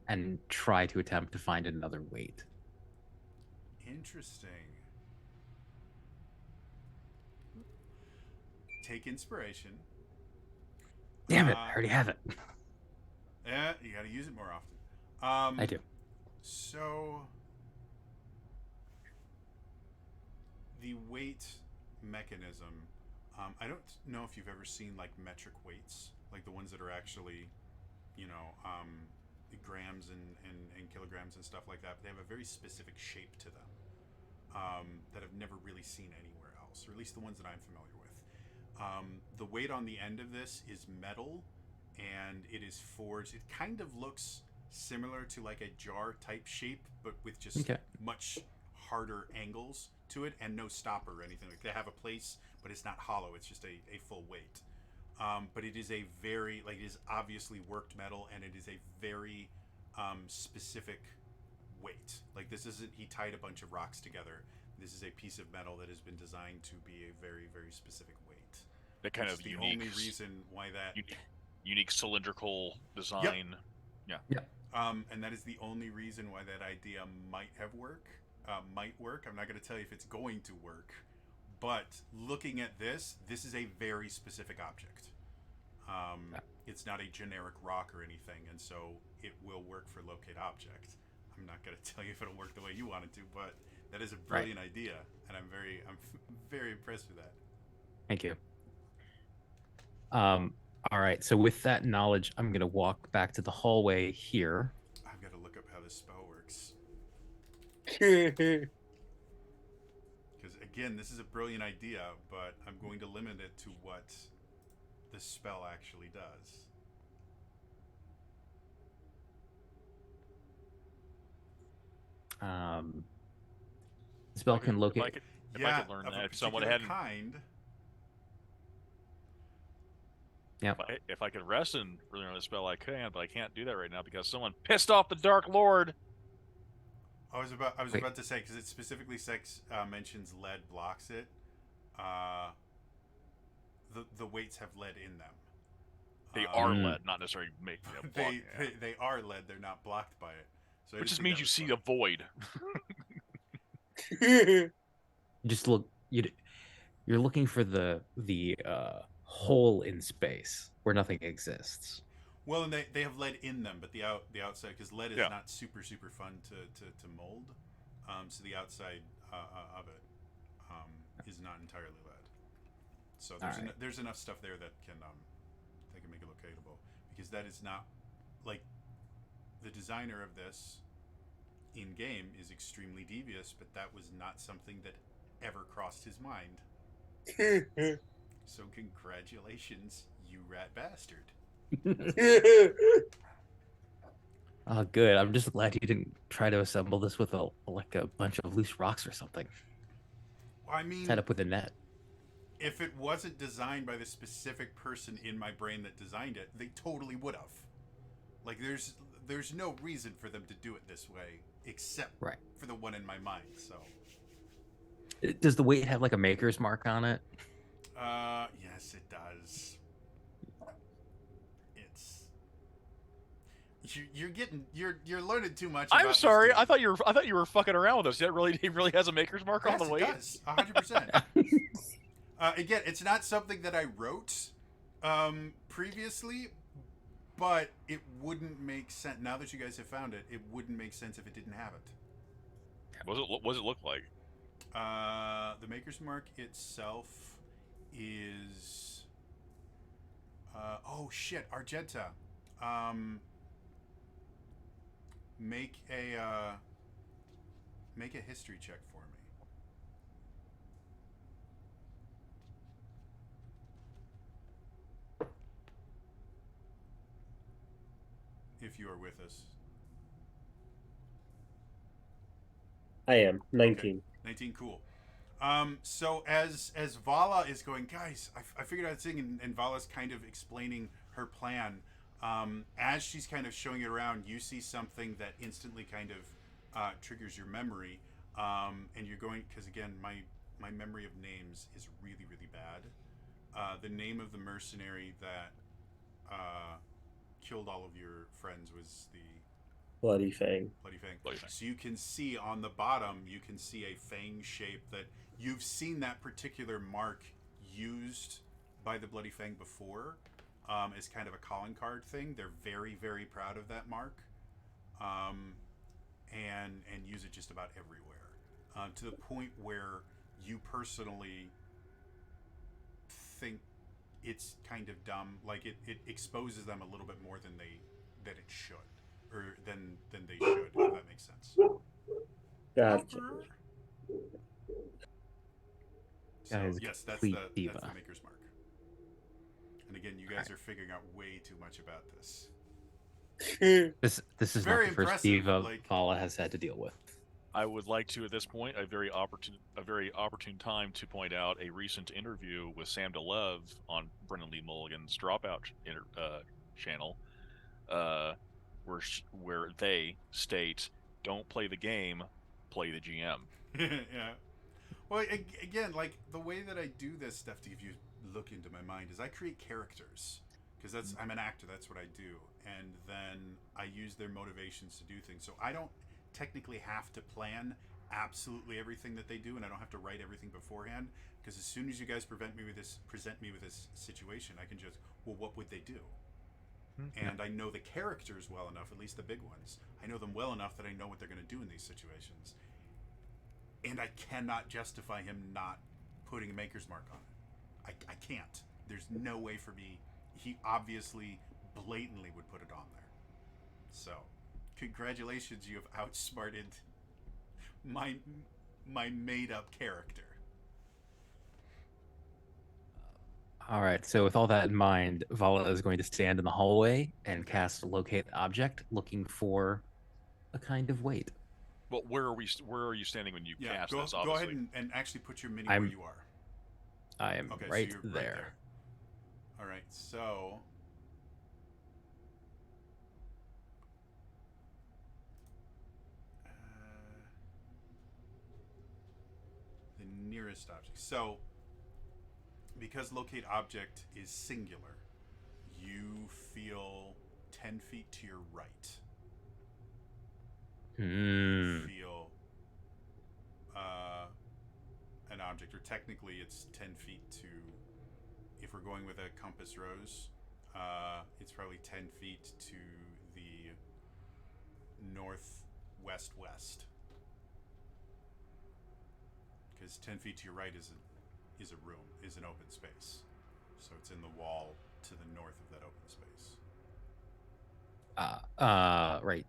and try to attempt to find another weight. Interesting. Take inspiration. Damn it, I already have it. Yeah, you got to use it more often. I do. So the weight mechanism, I don't know if you've ever seen like metric weights, like the ones that are actually, grams and kilograms and stuff like that. But they have a very specific shape to them that I've never really seen anywhere else, or at least the ones that I'm familiar with. The weight on the end of this is metal, and it is forged. It kind of looks similar to like a jar type shape, but with just Okay. much harder angles to it and no stopper or anything. Like, they have a place, but it's not hollow. It's just a full weight. But it is a very, like, it is obviously worked metal, and it is a very specific weight. Like, this isn't, he tied a bunch of rocks together. This is a piece of metal that has been designed to be a very, very specific weight. That kind Which of is the unique, only reason why that unique cylindrical design. and that is the only reason why that idea might work. I'm not going to tell you if it's going to work, but looking at this is a very specific object. It's not a generic rock or anything, and so it will work for Locate Object. I'm not going to tell you if it'll work the way you want it to, but that is a brilliant idea, and I'm very impressed with that. Thank you. All right. So with that knowledge, I'm gonna walk back to the hallway here. I've got to look up how this spell works, Hehehe. because again, this is a brilliant idea, but I'm going to limit it to what the spell actually does. The spell can locate. If I could learn of a that, if someone particular hadn't, kind. if I could rest and really learn the spell, I can, but I can't do that right now because someone pissed off the Dark Lord. I was Wait. about to say, because it specifically mentions lead blocks it. The weights have lead in them. They are Mm. lead, not necessarily making a block. They are lead. They're not blocked by it. So I Which just just think means that you was see funny. a void. Just look. You're looking for the hole in space where nothing exists. Well, and they have lead in them, but the outside, because lead is Yeah. not super fun to mold. So the outside of it is not entirely lead. So Alright. there's enough stuff there that can make it locatable, because that is not like the designer of this in game is extremely devious, but that was not something that ever crossed his mind. So congratulations, you rat bastard. Oh, good. I'm just glad you didn't try to assemble this with a bunch of loose rocks or something. I mean, Tied up with a net. if it wasn't designed by the specific person in my brain that designed it, they totally would have. Like, there's no reason for them to do it this way, except Right. for the one in my mind. So, Does the weight have like a maker's mark on it? yes, it does. It's you're learning too much. I'm about this sorry. game. I thought you were fucking around with us. It really has a maker's mark on Yes, the weight. it does. 100%. Again, it's not something that I wrote previously, but it wouldn't make sense. Now that you guys have found it, it wouldn't make sense if it didn't have it. What does it look like? The Maker's Mark itself is... oh, shit. Argenta. Make a history check for me. If you are with us. I am 19. Okay. 19, cool. So as Vala is going, guys, I figured out this thing, and Vala's kind of explaining her plan. As she's kind of showing it around, you see something that instantly kind of triggers your memory, and you're going, because again, my memory of names is really bad. The name of the mercenary that killed all of your friends was the Bloody Fang. Bloody Fang. Bloody Fang. So you can see on the bottom, you can see a fang shape that you've seen that particular mark used by the Bloody Fang before as kind of a calling card thing. They're very proud of that mark, and use it just about everywhere, to the point where you personally think it's kind of dumb. Like it exposes them a little bit more than it should. Or than they should, if that makes sense. Gotcha. So Guys, yes, that's complete the diva. Maker's Mark. And again, you guys are figuring out way too much about this. This is not Very the first impressive, diva like- Vala has had to deal with. I would like to, at this point, a very opportune time to point out a recent interview with Sam DeLev on Brendan Lee Mulligan's Dropout channel, where they state, "Don't play the game, play the GM." Yeah. Well, again, like the way that I do this stuff, to give you a look into my mind, is I create characters, because I'm an actor. That's what I do, and then I use their motivations to do things. So I don't technically have to plan absolutely everything that they do, and I don't have to write everything beforehand, because as soon as you guys present me with this situation, I can just, well, what would they do? And I know the characters well enough, at least the big ones. I know them well enough that I know what they're going to do in these situations. And I cannot justify him not putting a Maker's Mark on it. I can't. There's no way for me. He obviously blatantly would put it on there. So, congratulations, you have outsmarted my made-up character. All right, so with all that in mind, Vala is going to stand in the hallway and cast Locate Object, looking for a kind of weight. Well, where are you standing when you cast go, this? go Obviously, ahead and actually put your mini I'm where you are. I am Okay, right, so you're there. right there. All right, so the nearest object. So because locate object is singular, you feel 10 feet to your right. Hmm. Feel an object, or technically it's 10 feet to, if we're going with a compass rose, It's probably 10 feet to the northwest west. Because 10 feet to your right is a room, is an open space. So it's in the wall to the north of that open space. Right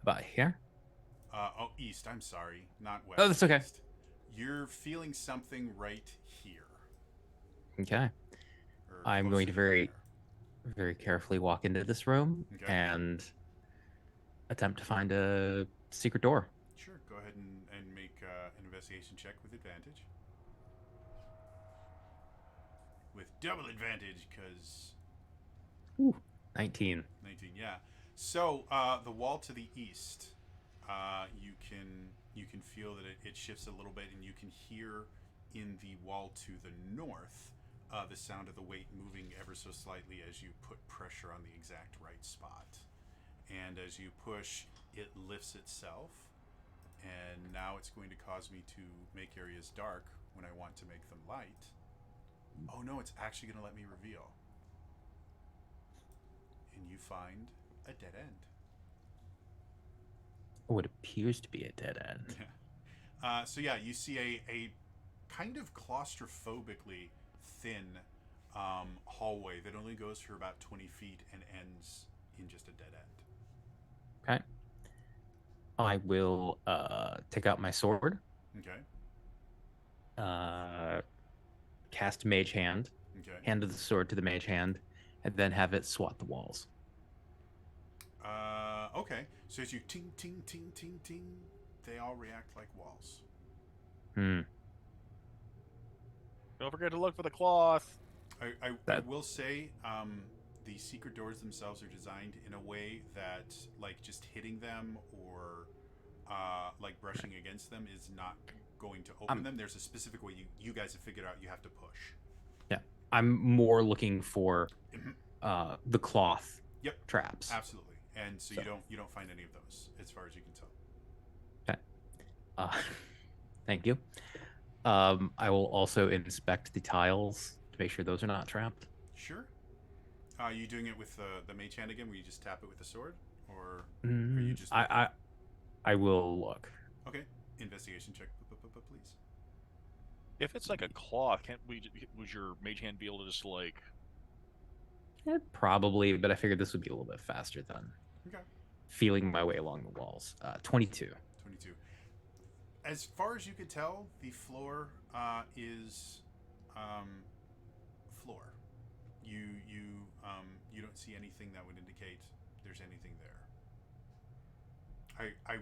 about here. East. I'm sorry, not west. Oh, that's okay. East. You're feeling something right here. Okay. Or I'm closer going to there. very carefully walk into this room Okay. and attempt to find a secret door. Sure. Go ahead and make an investigation check with advantage. With double advantage, because 19. 19. Yeah. So the wall to the east, you can feel that it shifts a little bit, and you can hear in the wall to the north the sound of the weight moving ever so slightly as you put pressure on the exact right spot. And as you push, it lifts itself, and now it's going to cause me to make areas dark when I want to make them light. Oh no, it's actually going to let me reveal. And you find a dead end. What appears to be a dead end. So yeah, you see a kind of claustrophobically thin hallway that only goes for about 20 feet and ends in just a dead end. Okay. I will take out my sword, Okay. cast Mage Hand, Okay. hand the sword to the Mage Hand, and then have it swat the walls. Okay. So as you ting, ting, ting, ting, ting, they all react like walls. Hmm. Don't forget to look for the cloth. I will say the secret doors themselves are designed in a way that, like, just hitting them or like brushing against them is not going to open them. There's a specific way you guys have figured out you have to push. Yeah. I'm more looking for the cloth Yep. traps. Absolutely. And so you don't find any of those as far as you can tell. Thank you. I will also inspect the tiles to make sure those are not trapped. Sure. Are you doing it with the mage hand again, where you just tap it with the sword, or are you just? I will look. Okay. Investigation check, please. If it's like a cloth, would your mage hand be able to just like? Probably, but I figured this would be a little bit faster than Okay. feeling my way along the walls. 22. 22. As far as you can tell, the floor is floor. You don't see anything that would indicate there's anything there. I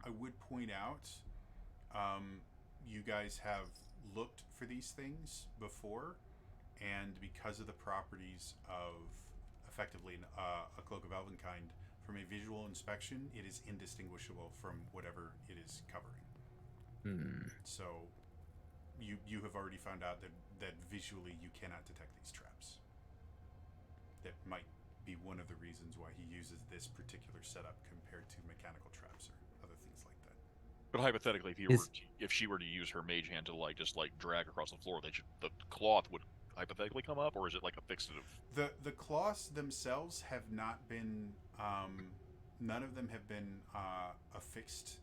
would point out, you guys have looked for these things before, and because of the properties of effectively a Cloak of Elvenkind, from a visual inspection, it is indistinguishable from whatever it is covering. So you have already found out that visually you cannot detect these traps. That might be one of the reasons why he uses this particular setup compared to mechanical traps or other things like that. But hypothetically, if she were to use her mage hand to just drag across the floor, the cloth would hypothetically come up, or is it like a fixative? The cloths themselves have not been. None of them have been affixed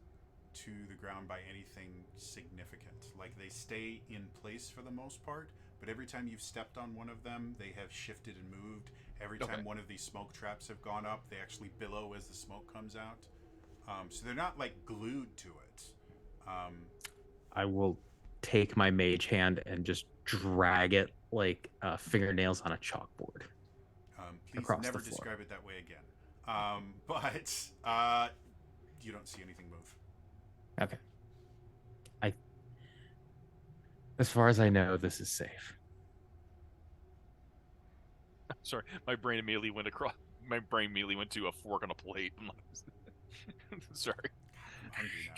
to the ground by anything significant. Like, they stay in place for the most part, but every time you've stepped on one of them, they have shifted and moved. Every time one of these smoke traps have gone up, they actually billow as the smoke comes out. So they're not like glued to it. I will take my mage hand and just drag it like fingernails on a chalkboard. Please across never the floor. describe it that way again. But you don't see anything move. Okay. As far as I know, this is safe. Sorry, my brain immediately went to a fork on a plate. Sorry. I'm hungry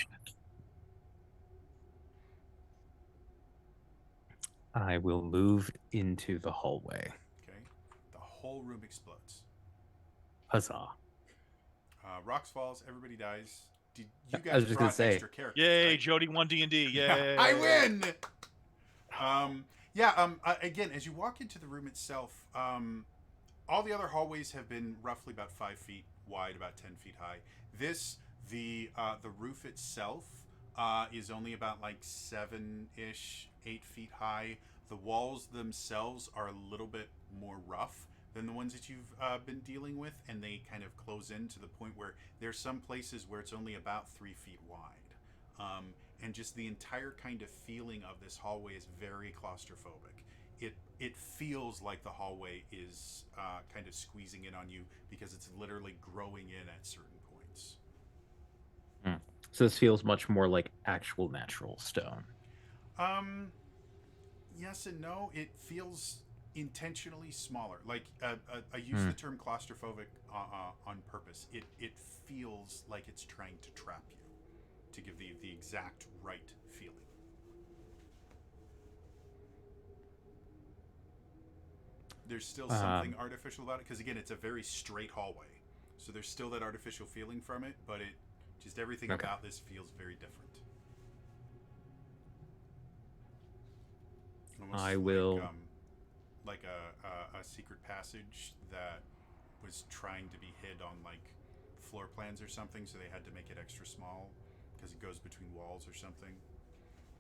now. I will move into the hallway. Okay. The whole room explodes. Huzzah. Rocks falls. Everybody dies. Did you I was guys just gonna brought say, extra characters? Yay, right? Jody won D&D. Yay! I win. Yeah. Again, as you walk into the room itself, all the other hallways have been roughly about 5 feet wide, about 10 feet high. The roof itself is only about like 7-ish, 8 feet high. The walls themselves are a little bit more rough than the ones that you've been dealing with, and they kind of close in to the point where there's some places where it's only about 3 feet wide. And just the entire kind of feeling of this hallway is very claustrophobic. It feels like the hallway is kind of squeezing in on you because it's literally growing in at certain points. So this feels much more like actual natural stone. Yes and no. It feels intentionally smaller. Like I use the term claustrophobic on purpose. It feels like it's trying to trap you, to give the exact right feeling. There's still something artificial about it because again, it's a very straight hallway, so there's still that artificial feeling from it, but it just everything about this feels very different. Almost I will. like a secret passage that was trying to be hid on like floor plans or something, so they had to make it extra small because it goes between walls or something.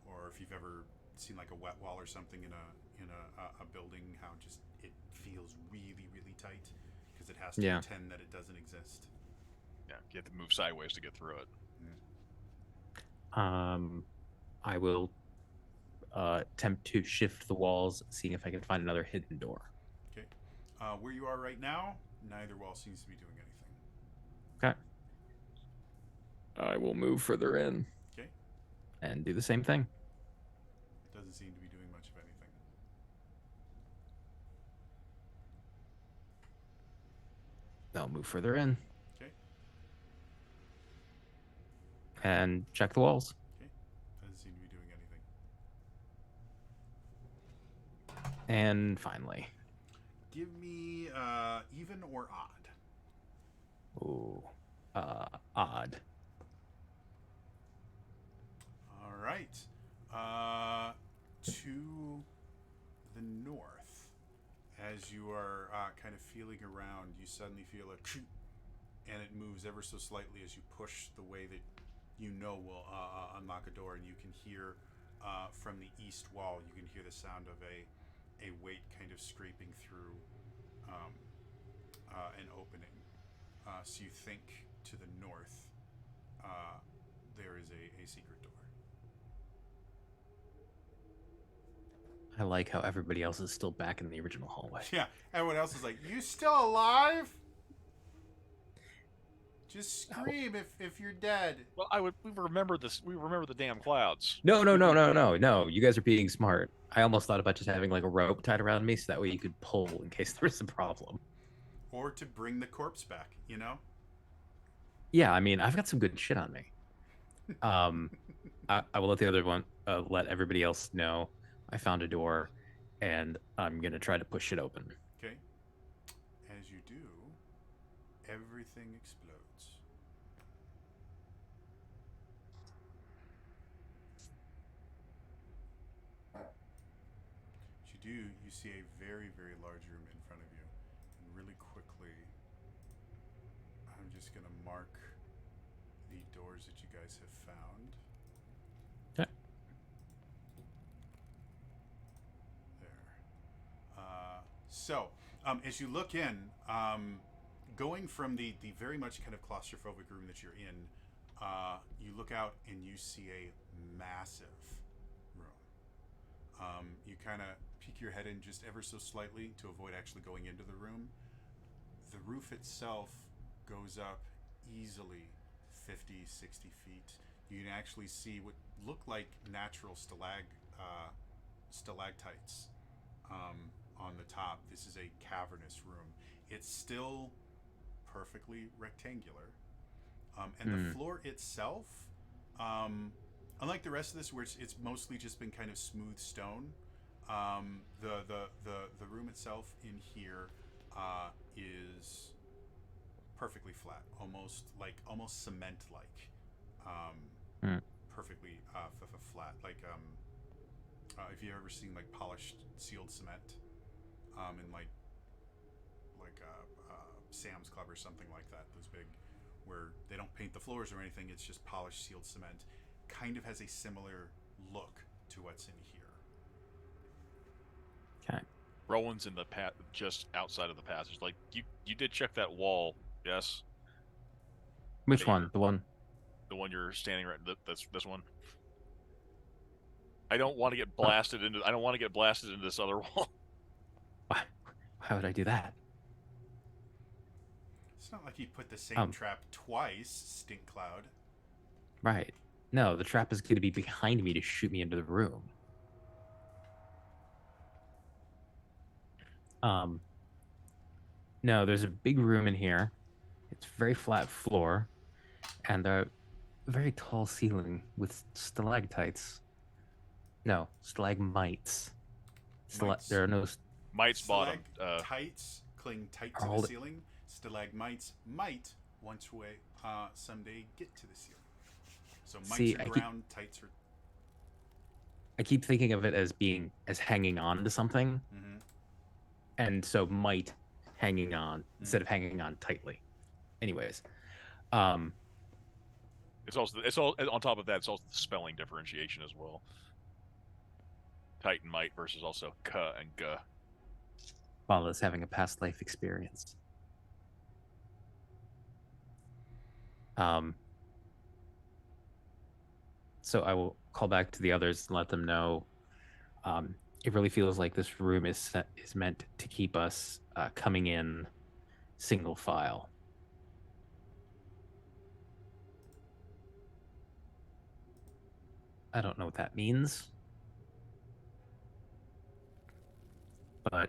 Or if you've ever seen like a wet wall or something in a building, how just it feels really really tight because it has to pretend that it doesn't exist. Yeah, you have to move sideways to get through it. I will attempt to shift the walls, seeing if I can find another hidden door. Okay. Where you are right now, neither wall seems to be doing anything. Okay. I will move further in. Okay. And do the same thing. Doesn't seem to be doing much of anything. I'll move further in. Okay. And check the walls. Okay. Doesn't seem to be doing anything. And finally. Give me even or odd. Ooh. Odd. All right. To the north, as you are kind of feeling around, you suddenly feel a and it moves ever so slightly as you push the way that you know will unlock a door, and you can hear from the east wall, you can hear the sound of a weight kind of scraping through an opening. So you think to the north there is a secret door. I like how everybody else is still back in the original hallway. Yeah, everyone else is like, "You still alive? Just scream if you're dead." Well, we remember this. We remember the damn clouds. No. You guys are being smart. I almost thought about just having like a rope tied around me so that way you could pull in case there was a problem. Or to bring the corpse back, you know? Yeah, I mean, I've got some good shit on me. I will let the other one, let everybody else know I found a door, and I'm gonna try to push it open. Okay. As you do, everything explodes. As you do, you see a very, very large room in front of you. And really quickly, I'm just going to mark the doors that you guys have found. Okay. There. So, as you look in, going from the very much kind of claustrophobic room that you're in, you look out and you see a massive room. You kind of peek your head in just ever so slightly to avoid actually going into the room. The roof itself goes up easily 50, 60 feet. You can actually see what look like natural stalactites on the top. This is a cavernous room. It's still perfectly rectangular. And the floor itself, unlike the rest of this, where it's mostly just been kind of smooth stone, the room itself in here is perfectly flat, almost cement-like, perfectly flat. Like if you've ever seen like polished sealed cement, in like Sam's Club or something like that, those big, where they don't paint the floors or anything, it's just polished sealed cement, kind of has a similar look to what's in here. Okay. Rowan's in the just outside of the passage. Like you did check that wall, yes? Which Yeah, one? The one? The one you're standing right. This one. I don't want to get blasted into. I don't want to get blasted into this other wall. Why would I do that? It's not like he put the same trap twice, Stink Cloud. Right. No, the trap is going to be behind me to shoot me into the room. No, there's a big room in here. It's very flat floor, and a very tall ceiling with stalactites. No, stalagmites. Mites. There are no. Mites bottom. Stalactites cling tight to the ceiling. Stalagmites might once way someday get to the ceiling. So mites are ground, tights are. I keep thinking of it as hanging on to something, and so might hanging on instead of hanging on tightly. Anyways, it's all on top of that. It's also the spelling differentiation as well. Tight and might versus also ka and ga. Vala's having a past life experience. So I will call back to the others and let them know. It really feels like this room is meant to keep us coming in single file. I don't know what that means, but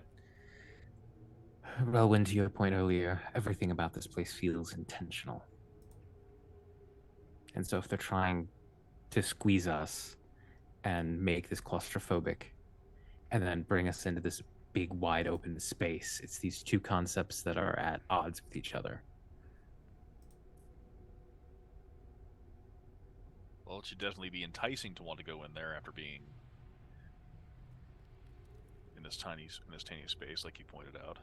Relwyn, to your point earlier, everything about this place feels intentional. And so if they're trying to squeeze us and make this claustrophobic and then bring us into this big wide open space, it's these two concepts that are at odds with each other. Well, it should definitely be enticing to want to go in there after being in this tiny space, like you pointed out.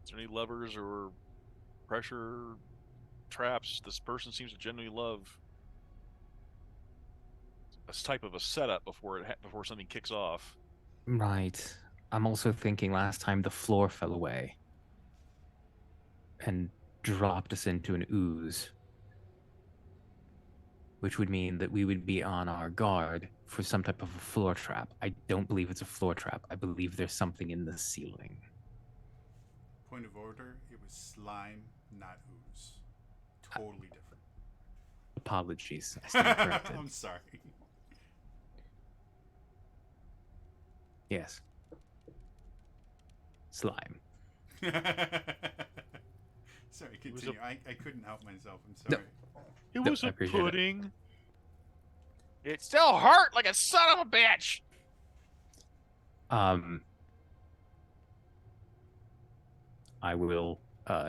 Is there any levers or pressure traps this person seems to genuinely love? A type of a setup before something kicks off. Right. I'm also thinking last time the floor fell away and dropped us into an ooze, which would mean that we would be on our guard for some type of a floor trap. I don't believe it's a floor trap. I believe there's something in the ceiling. Point of order, it was slime, not ooze. Totally different. Apologies. I stand corrected. I'm sorry. Yes. Slime. Sorry, continue. I couldn't help myself. I'm sorry. It was a pudding. It still hurt like a son of a bitch. I will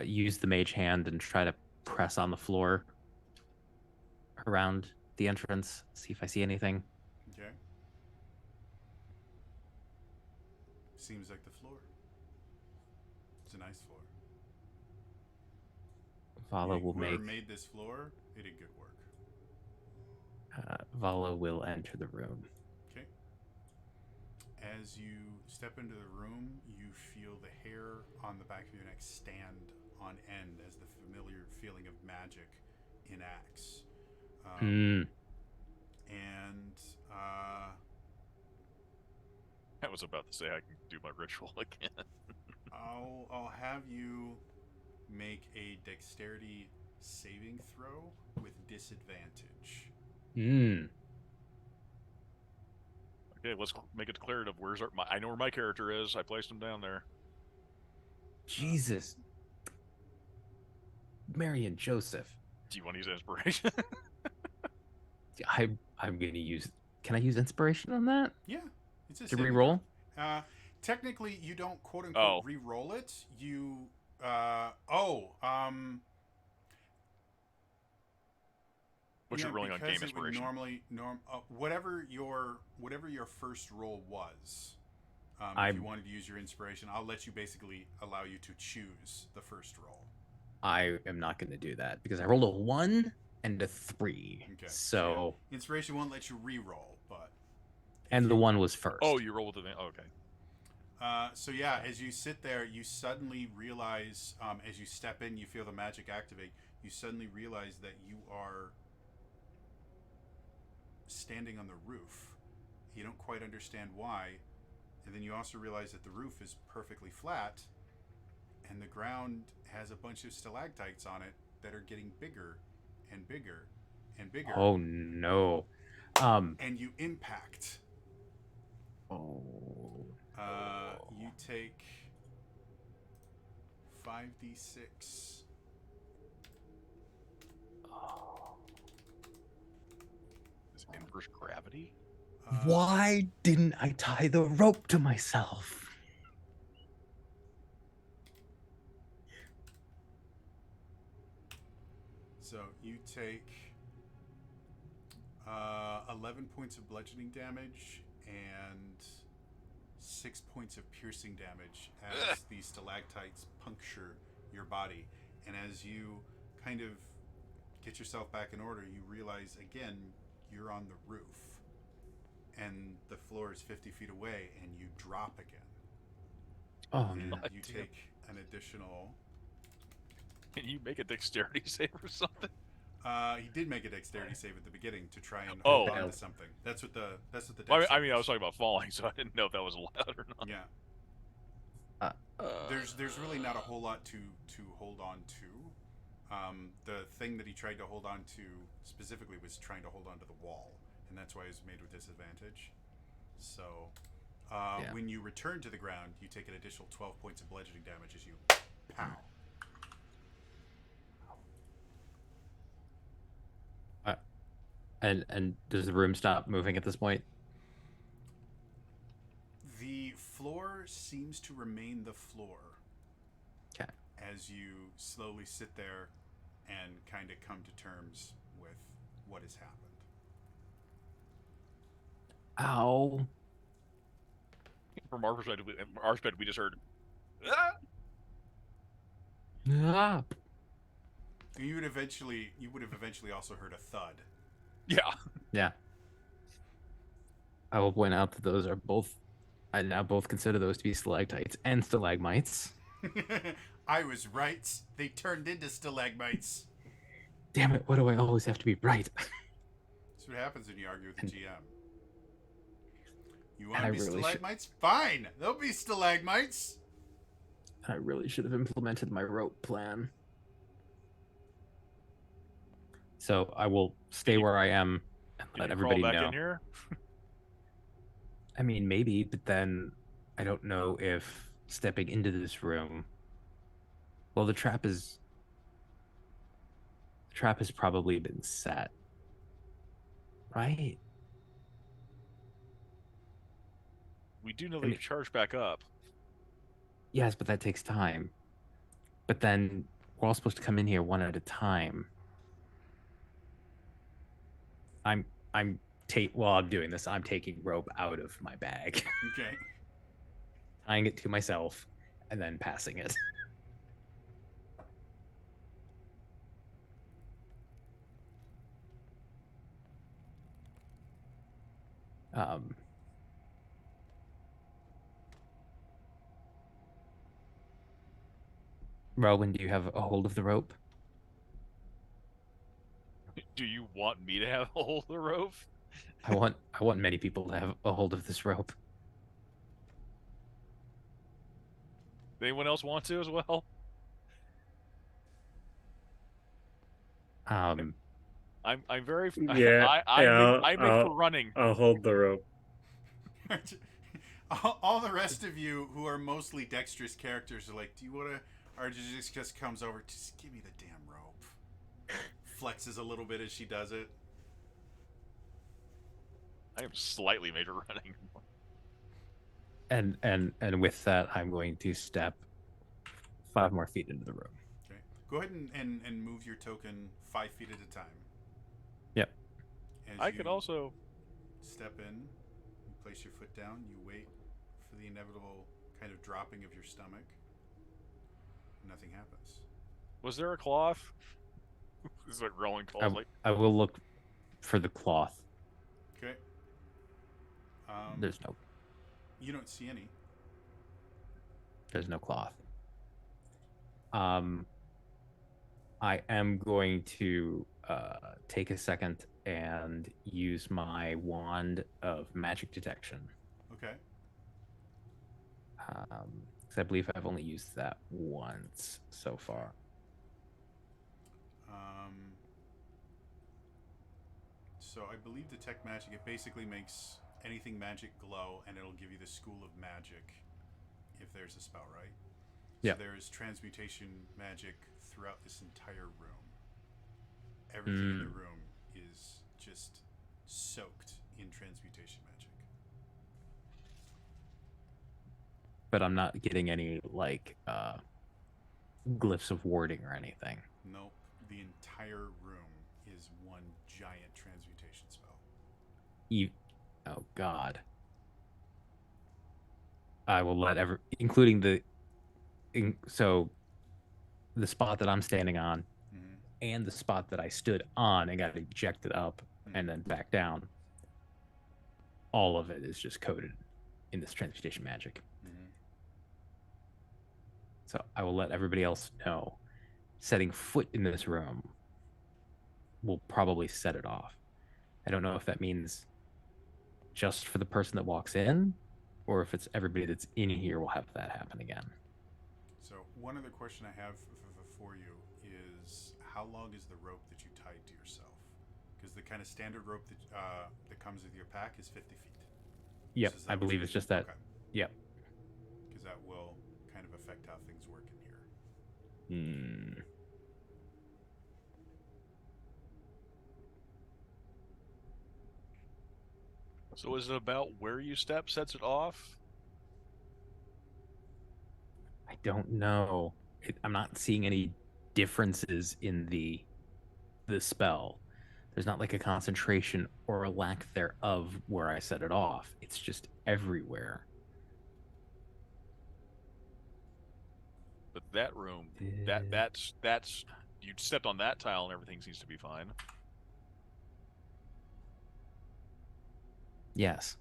use the mage hand and try to press on the floor around the entrance, see if I see anything. Okay. Seems like the floor. It's a nice floor. Vala will Whoever make. made this floor, it did good work. Vala will enter the room. Okay. As you step into the room, you feel the hair on the back of your neck stand on end as the familiar feeling of magic enacts. And I was about to say I can do my ritual again. I'll have you make a dexterity saving throw with disadvantage. Okay, let's make it declarative. I know where my character is. I placed him down there. Jesus. Mary and Joseph. Do you want to use inspiration? I'm gonna use. Can I use inspiration on that? Yeah, it's a to re-roll. Technically, you don't quote unquote re-roll it. You What's your ruling on because game it would inspiration? normally whatever your first roll was. If I'm- you wanted to use your inspiration, I'll let you basically allow you to choose the first roll. I am not going to do that because I rolled a 1 and a 3. Okay. So, yeah, inspiration won't let you re-roll, but and the 1 was first. Oh, you roll with the okay. so yeah, as you sit there, you suddenly realize, as you step in, you feel the magic activate. You suddenly realize that you are standing on the roof. You don't quite understand why, and then you also realize that the roof is perfectly flat, and the ground has a bunch of stalactites on it that are getting bigger and bigger and bigger. Oh no. And you impact. Oh. You take 5d6. Is it inverse gravity? Why didn't I tie the rope to myself? So you take 11 points of bludgeoning damage and 6 points of piercing damage as the stalactites puncture your body. And as you kind of get yourself back in order, you realize again you're on the roof. And the floor is 50 feet away, and you drop again. Oh And no. you take an additional. Can you make a dexterity save or something? He did make a dexterity save at the beginning to try and Oh. hold on to something. That's what the Well, dex I mean, I save was talking about falling, so I didn't know if that was allowed or not. Yeah. Uh, There's really not a whole lot to hold on to. The thing that he tried to hold on to specifically was trying to hold on to the wall, and that's why it was made with disadvantage. So, Yeah. when you return to the ground, you take an additional 12 points of bludgeoning damage as you pow. And does the room stop moving at this point? The floor seems to remain the floor. Okay. As you slowly sit there and kind of come to terms with what has happened. Ow. From our perspective, we just heard. "Ah!" Ah. You would have eventually also heard a thud. Yeah. Yeah. I will point out that those are both. I now both consider those to be stalactites and stalagmites. I was right. They turned into stalagmites. Damn it! Why do I always have to be right? That's what happens when you argue with the GM. You And want I to be really should- stalagmites? Fine. They'll be stalagmites. I really should have implemented my rope plan. So I will stay where I am and Can let you everybody crawl back know. in here? I mean, maybe, but then I don't know if stepping into this room. Well, the trap has probably been set, right? We do know I that mean- you've charged back up. Yes, but that takes time. But then we're all supposed to come in here one at a time. While I'm doing this, I'm taking rope out of my bag, Okay. tying it to myself, and then passing it. Um, Rowan, do you have a hold of the rope? Do you want me to have a hold of the rope? I want many people to have a hold of this rope. Anyone else want to as well? Um, I'm very. Yeah, I'm in I'll- for running. I'll hold the rope. all the rest of you who are mostly dexterous characters are like, do you want to... Arjun just comes over, just give me the damn rope. Flexes a little bit as she does it. I am slightly major running. and with that, I'm going to step 5 more feet into the room. Okay. Go ahead and move your token 5 feet at a time. Yep. As I could you also. step in, you place your foot down, you wait for the inevitable kind of dropping of your stomach. Nothing happens. Was there a cloth? This is like Roland calls like. I will look for the cloth. Okay. There's no You don't see any. cloth. I am going to take a second and use my wand of magic detection. Okay. 'Cause I believe I've only used that once so far. So I believe detect magic, it basically makes anything magic glow, and it'll give you the school of magic if there's a spell, right? Yeah. So there is transmutation magic throughout this entire room. Everything in the room is just soaked in transmutation magic. But I'm not getting any like glyphs of warding or anything. Nope. The entire room is one giant transmutation spell. Oh God. I will let including so the spot that I'm standing on and the spot that I stood on and got ejected up and then back down. All of it is just coated in this transmutation magic. So I will let everybody else know. Setting foot in this room will probably set it off. I don't know if that means just for the person that walks in, or if it's everybody that's in here will have that happen again. So one other question I have for you is, how long is the rope that you tied to yourself? Because the kind of standard rope that comes with your pack is 50 feet. Yep, So is that I what believe you- it's just that. Okay. Yep. Because that will kind of affect how things work in here. So is it about where you step sets it off? I don't know. I'm not seeing any differences in the spell. There's not like a concentration or a lack thereof where I set it off. It's just everywhere. But that room, that's you stepped on that tile and everything seems to be fine. Yes.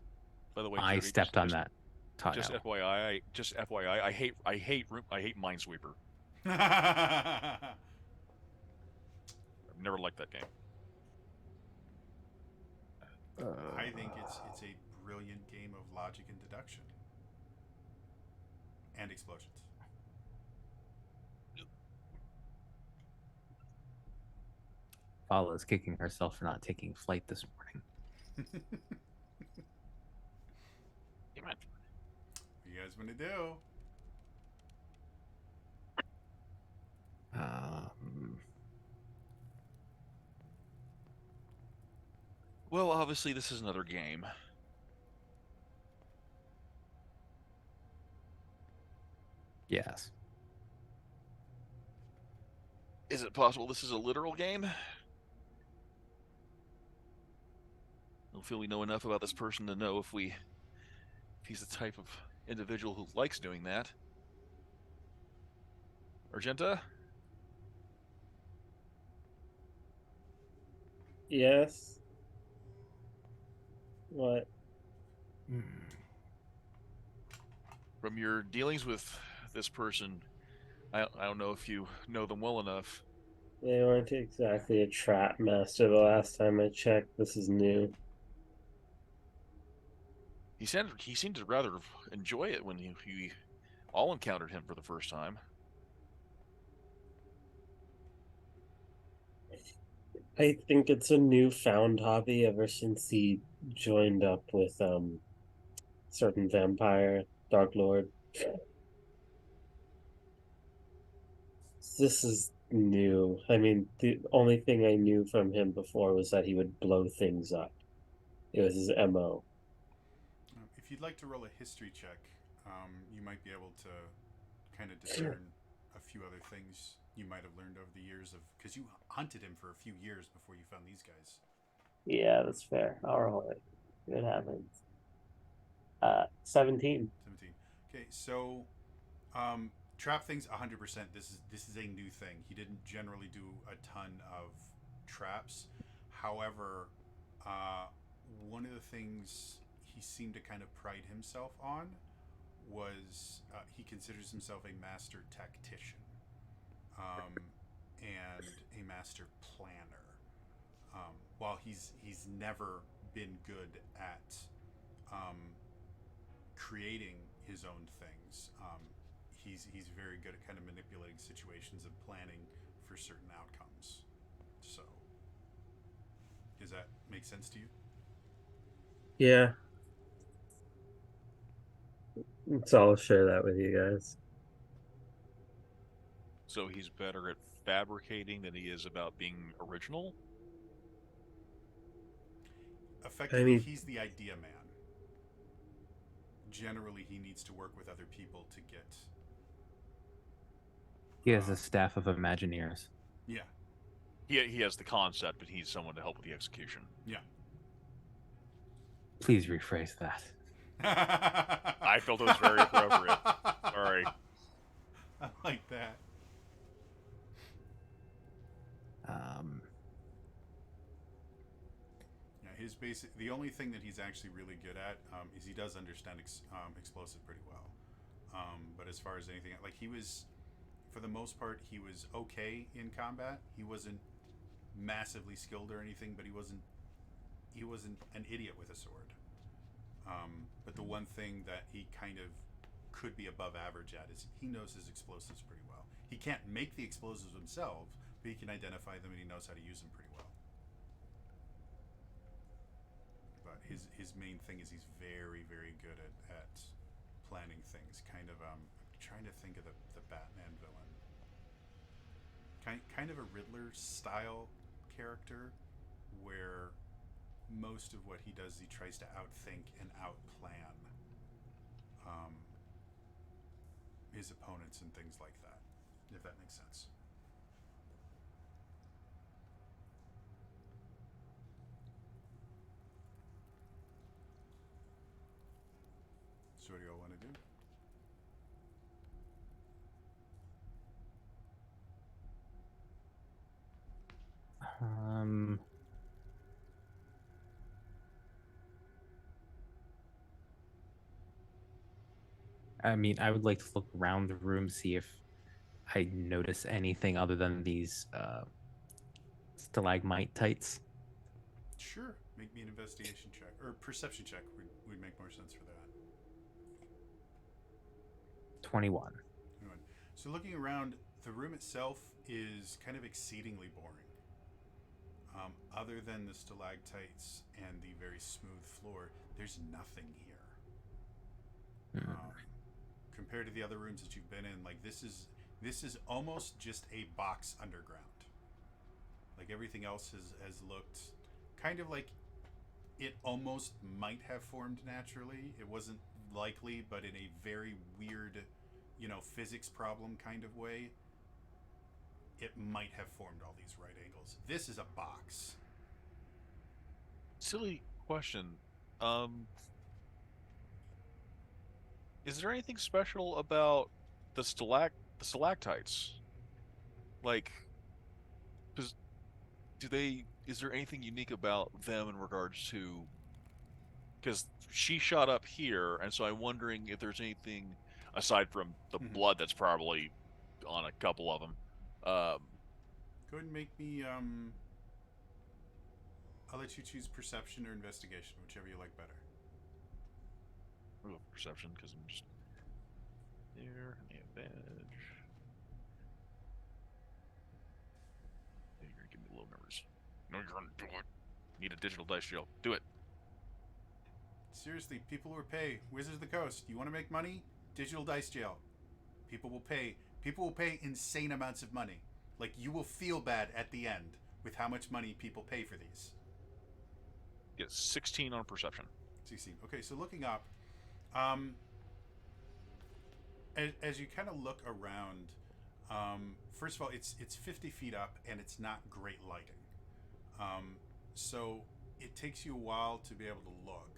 By the way, I Jody, stepped on that tile. Just FYI, I hate Minesweeper. I I've never liked that game. think it's a brilliant game of logic and deduction. And explosions. Fala's kicking herself for not taking flight this morning. Damn it. What you guys want to do? Well, obviously this is another game. Yes. Is it possible this is a literal game? I don't feel we know enough about this person to know if he's the type of individual who likes doing that. Argenta? Yes. What? From your dealings with this person, I don't know if you know them well enough. They weren't exactly a trap master the last time I checked. This is new. He seemed to rather enjoy it when you all encountered him for the first time. I think it's a newfound hobby ever since he joined up with certain vampire Dark Lord. This is new. I mean, the only thing I knew from him before was that he would blow things up. It was his MO. If you'd like to roll a history check, you might be able to kind of discern a few other things you might have learned over the years of, because you hunted him for a few years before you found these guys. Yeah, that's fair. I'll roll it. It happens. 17. 17. Okay, so trap things 100%. This is a new thing. He didn't generally do a ton of traps. However, uh, one of the things he seemed to kind of pride himself on was he considers himself a master tactician and a master planner. While he's never been good at creating his own things, he's very good at kind of manipulating situations and planning for certain outcomes. So, does that make sense to you? Yeah. So I'll share that with you guys. So he's better at fabricating than he is about being original. Effectively, he's the idea man. Generally, he needs to work with other people to get. He has a staff of Imagineers. Yeah. He has the concept, but he's someone to help with the execution. Yeah. Please rephrase that. I felt it was very appropriate. Sorry. I like that. Yeah, his basic. The only thing that he's actually really good at is he does understand explosive pretty well. But as far as anything, like he was, for the most part, he was okay in combat. He wasn't massively skilled or anything, but he wasn't an idiot with a sword. But the one thing that he kind of could be above average at is he knows his explosives pretty well. He can't make the explosives himself, but he can identify them and he knows how to use them pretty well. But his main thing is he's very, very good at planning things. Kind of I'm trying to think of the Batman villain. Kind of a Riddler style character where most of what he does, he tries to outthink and outplan his opponents and things like that, if that makes sense. So what do y'all want to do? I mean, I would like to look around the room, see if I notice anything other than these stalagmite-tights. Sure. Make me an investigation check. Or perception check would make more sense for that. 21. So looking around, the room itself is kind of exceedingly boring. Other than the stalactites and the very smooth floor, there's nothing here. Compared to the other rooms that you've been in, like this is almost just a box underground. Like everything else has looked kind of like it almost might have formed naturally. It wasn't likely, but in a very weird, physics problem kind of way, it might have formed all these right angles. This is a box. Silly question. Is there anything special about the stalactites? Like, is there anything unique about them in regards to, because she shot up here, and so I'm wondering if there's anything aside from the blood that's probably on a couple of them. Go ahead and make me, I'll let you choose perception or investigation, whichever you like better. Ooh, perception, because I'm just there, the advantage. You're gonna give me low numbers. No, you're gonna do it. Need a digital dice shield. Do it. Seriously, people will pay. Wizards of the Coast, you want to make money? Digital dice jail. People will pay. People will pay insane amounts of money. Like, you will feel bad at the end with how much money people pay for these. Get 16 on perception. 16. Okay, so looking up, as you kind of look around, first of all, it's 50 feet up and it's not great lighting. So it takes you a while to be able to look.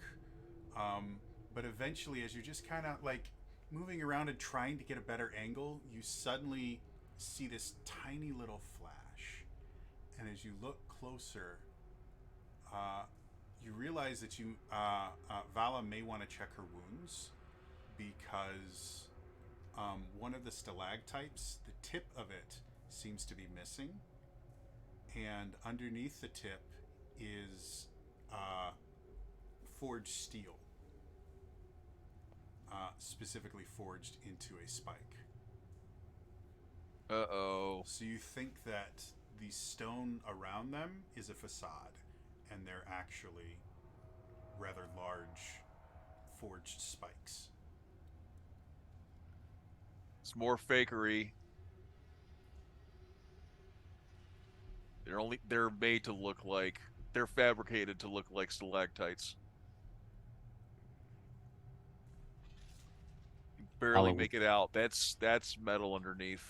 But eventually, as you're just kind of like moving around and trying to get a better angle, you suddenly see this tiny little flash. And as you look closer, you realize that Vala may want to check her wounds because one of the stalactites, the tip of it seems to be missing. And underneath the tip is forged steel. Specifically forged into a spike. Uh-oh. So you think that the stone around them is a facade, and they're actually rather large forged spikes. It's more fakery. They're made to look like, they're fabricated to look like stalactites. You barely make it out. That's metal underneath.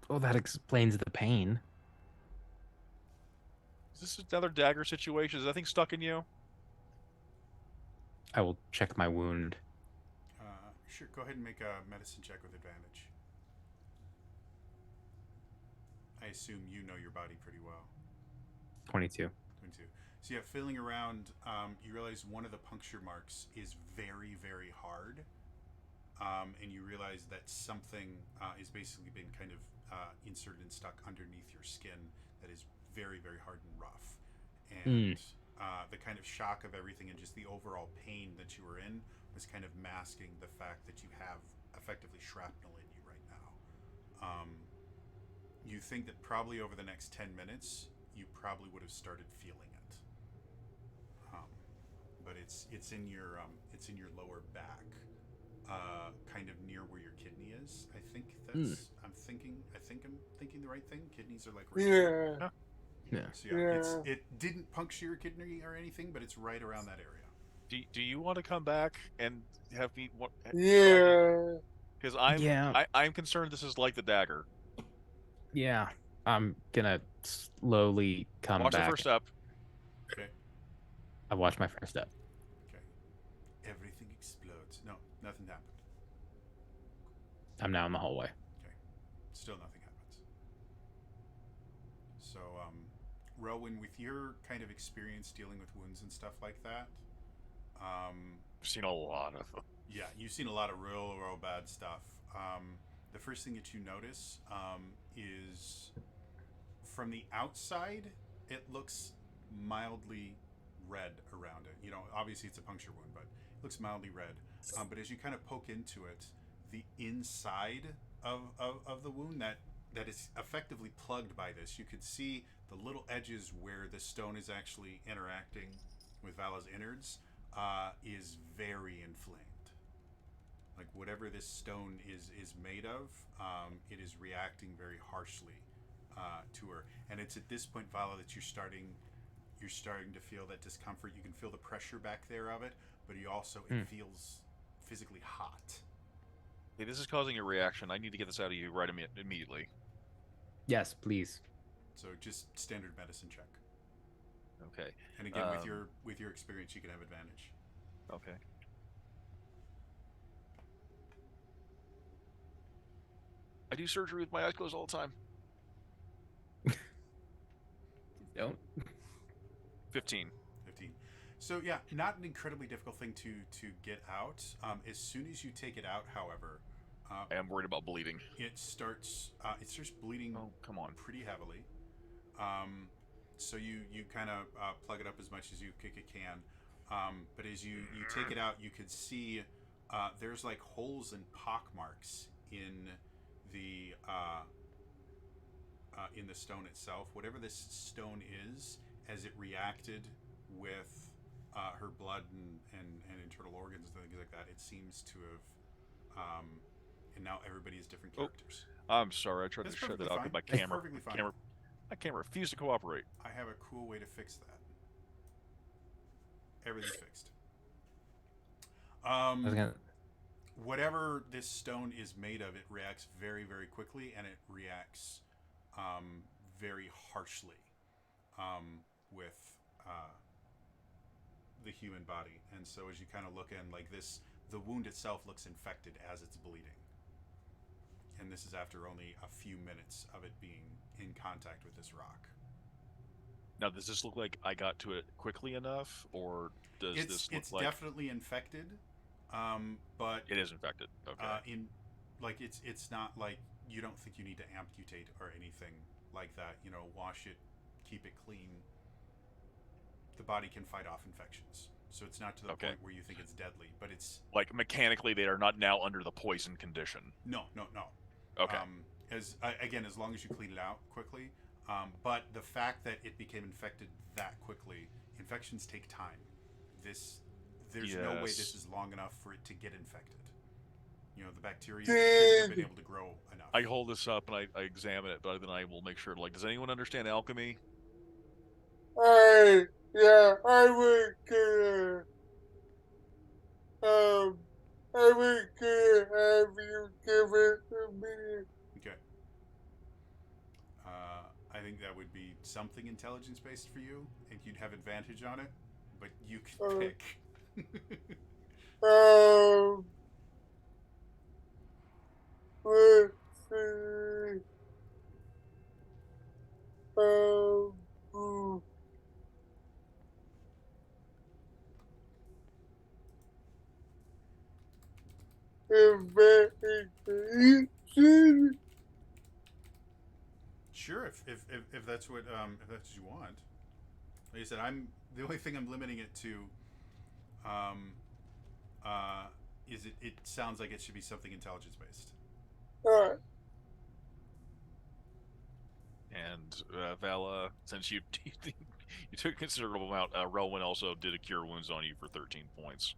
Oh, that explains the pain. Is this another dagger situation? Is that thing stuck in you? I will check my wound. Sure, go ahead and make a medicine check with advantage. I assume you know your body pretty well. 22. 22. So yeah, feeling around, you realize one of the puncture marks is very, very hard. And you realize that something is basically been kind of inserted and stuck underneath your skin that is very, very hard and rough. And the kind of shock of everything and just the overall pain that you were in was kind of masking the fact that you have effectively shrapnel in you right now. You think that probably over the next 10 minutes, you probably would have started feeling it. But it's in your lower back. Kind of near where your kidney is. I think that's. I'm thinking the right thing. Kidneys are like right here. Yeah. Yeah. So yeah, it didn't puncture your kidney or anything, but it's right around that area. Do you want to come back and have me? Yeah. Because Yeah. I'm concerned this is like the dagger. Yeah. I'm gonna slowly come Watch back. the first step. Okay. I watch my first step. Okay. Everything explodes. No, nothing happened. I'm now in the hallway. Okay. Still nothing happens. So, Rowan, with your kind of experience dealing with wounds and stuff like that, I've seen a lot of them. yeah, you've seen a lot of real bad stuff. The first thing that you notice is from the outside, it looks mildly red around it. You know, obviously it's a puncture wound, but it looks mildly red. But as you kind of poke into it, the inside of the wound that is effectively plugged by this, you could see the little edges where the stone is actually interacting with Vala's innards is very inflamed. Like whatever this stone is made of, it is reacting very harshly to her. And it's at this point, Vala, that you're starting to feel that discomfort. You can feel the pressure back there of it, but you also it feels physically hot. Hey, this is causing a reaction. I need to get this out of you right immediately. Yes, please. So just standard medicine check. Okay. And again, with your experience, you can have advantage. Okay. I do surgery with my eyes closed all the time. Don't. 15. 15. So yeah, not an incredibly difficult thing to get out. As soon as you take it out, however, I am worried about bleeding. it starts bleeding Oh, come on. pretty heavily. So you kind of plug it up as much as you can. But as you take it out, you could see there's like holes and pock marks in the stone itself. Whatever this stone is, as it reacted with her blood and internal organs and things like that, it seems to have. And now everybody has different characters. I'm sorry. I tried That's to shut perfectly that off fine. with my That's camera. perfectly fine. My camera refused to cooperate. I have a cool way to fix that. Everything's fixed. I was gonna. Whatever this stone is made of, it reacts very, very quickly, and it reacts very harshly. with the human body. And so as you kind of look in, like this, the wound itself looks infected as it's bleeding. And this is after only a few minutes of it being in contact with this rock. Now, does this look like I got to it quickly enough, or does this look it's like definitely infected, but it is infected? Okay. It's not like you don't think you need to amputate or anything like that. You know, wash it, keep it clean. The body can fight off infections, so it's not to the point where you think it's deadly, but it's like mechanically they are not now under the poison condition. No. Okay. As long as you clean it out quickly. But the fact that it became infected that quickly, infections take time. There's no way this is long enough for it to get infected. You know, the bacteria shouldn't have been able to grow enough. I hold this up and I examine it, but then I will make sure. Like, does anyone understand alchemy? I would gonna I would gonna have you give it to me. Okay. I think that would be something intelligence based for you, and you'd have advantage on it, but you can pick. Let's see. Investigation. Sure, if that's what you want. Like I said, the only thing I'm limiting it to is it sounds like it should be something intelligence based. Alright. And Vala, since you took a considerable amount, Relwyn also did a cure wounds on you for 13 points.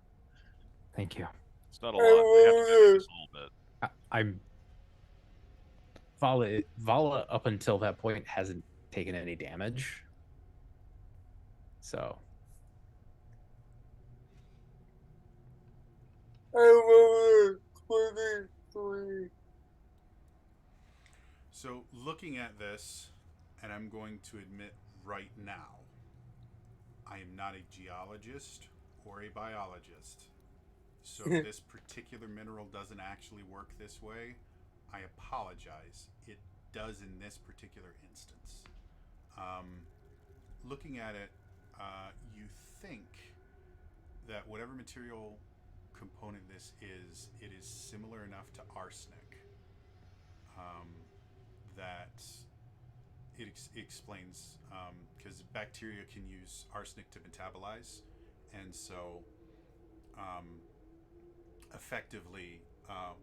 Thank you. It's not a lot. I have to do this a little bit. I'm Vala up until that point hasn't taken any damage. So I rolled a 23. So looking at this, and I'm going to admit right now, I am not a geologist or a biologist. So if this particular mineral doesn't actually work this way, I apologize. It does in this particular instance. Looking at it, you think that whatever material component this is, it is similar enough to arsenic that it explains, because bacteria can use arsenic to metabolize, and so effectively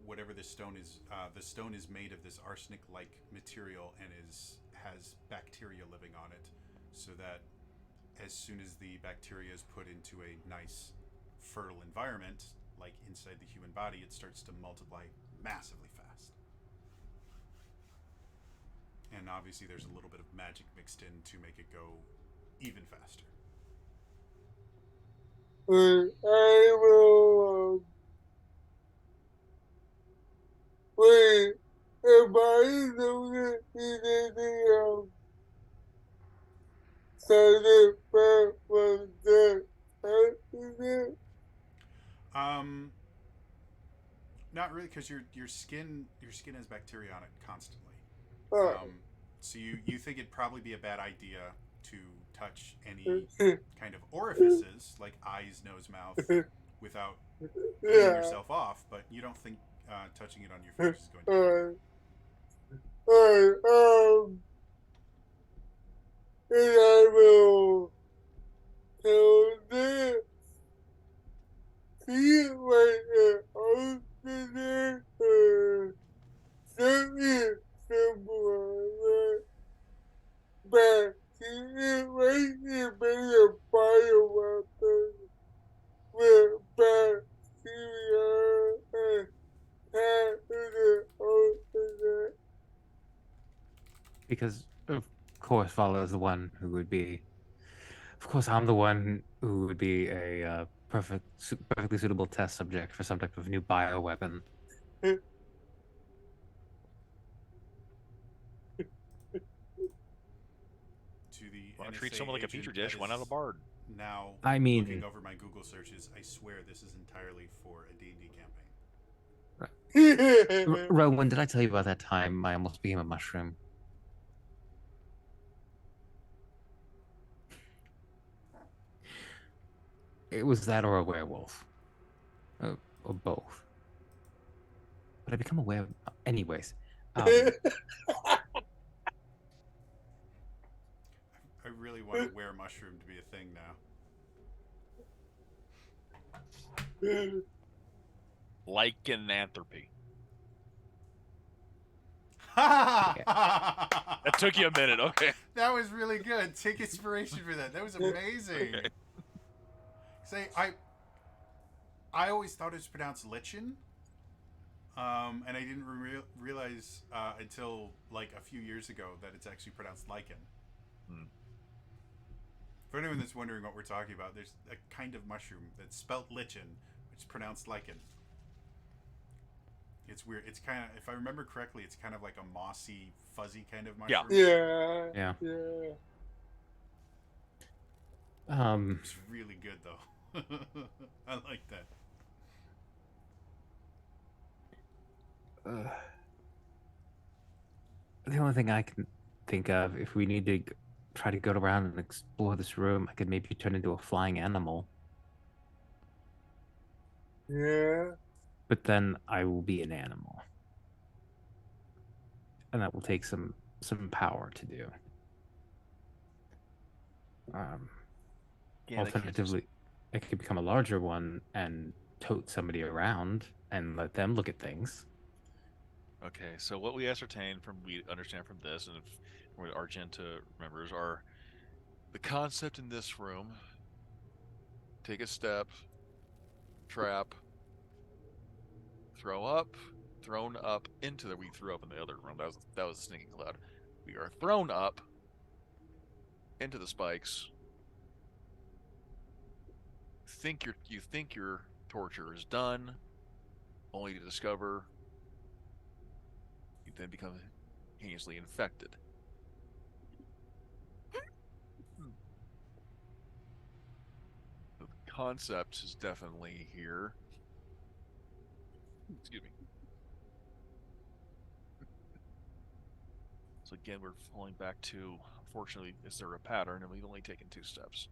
whatever this stone is, the stone is made of this arsenic-like material and has bacteria living on it, so that as soon as the bacteria is put into a nice fertile environment, like inside the human body, it starts to multiply massively fast. And obviously there's a little bit of magic mixed in to make it go even faster. I will wait, am I doing anything else? Side effect was that accident? Not really, because your skin has bacteria on it constantly. So you think it'd probably be a bad idea to touch any kind of orifices like eyes, nose, mouth without cleaning yourself off, but you don't think touching it on your face is going to and I will tell this. See like an oxygen something similar. Bacteria might be a bioweapon with bacteria and pathogen oxygen. because of course Vala is the one who would be. Of course, I'm the one who would be a perfectly suitable test subject for some type of new bioweapon. to the NSA treat someone like a agent petri dish. that Why not a is bard? Now, I mean- looking over my Google searches, I swear this is entirely for a D&D campaign. Rowan, did I tell you about that time I almost became a mushroom? It was that or a werewolf. Or both. But I become aware. Anyways, I really want to wear mushroom to be a thing now. Lycanthropy. That That took you a minute. Okay. That was really good. Take inspiration for that. That was amazing. Okay. Say, I always thought it was pronounced lichen, and I didn't realize until like a few years ago that it's actually pronounced lichen. For anyone that's wondering what we're talking about, there's a kind of mushroom that's spelt lichen, which is pronounced lichen. It's weird. It's kind of, if I remember correctly, it's kind of like a mossy, fuzzy kind of mushroom. Yeah. Yeah. It's really good though. I like that. The only thing I can think of, if we need to try to go around and explore this room, I could maybe turn into a flying animal. Yeah. But then I will be an animal, and that will take some power to do. Alternatively, I could become a larger one and tote somebody around and let them look at things. Okay, so what we understand from this, and what Argenta remembers, are the concept in this room: take a step, trap, thrown up into the. We threw up in the other room. That was the sneaking cloud. We are thrown up into the spikes. You think your torture is done, only to discover you then become heinously infected. The concept is definitely here. Excuse me. So again, we're falling back to, unfortunately, is there a pattern? And we've only taken 2 steps.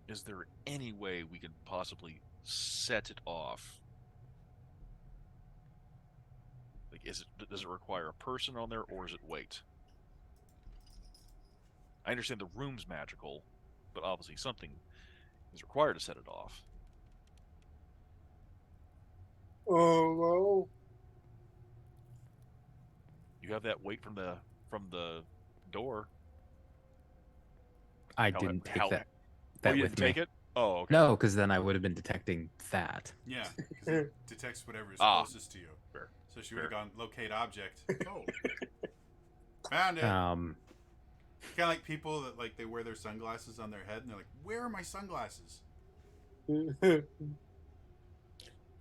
Is there any way we could possibly set it off? Like, does it require a person on there, or is it weight? I understand the room's magical, but obviously something is required to set it off. Oh, well. You have that weight from the door. I didn't take that Oh, you with didn't take me. it? Oh, okay. No, because then I would have been detecting that. Yeah, 'cause it detects whatever is Ah. closest to you. Fair. So she would have Fair. gone locate object. Oh, found it. Um, Kind of like people that like they wear their sunglasses on their head and they're like, "Where are my sunglasses?"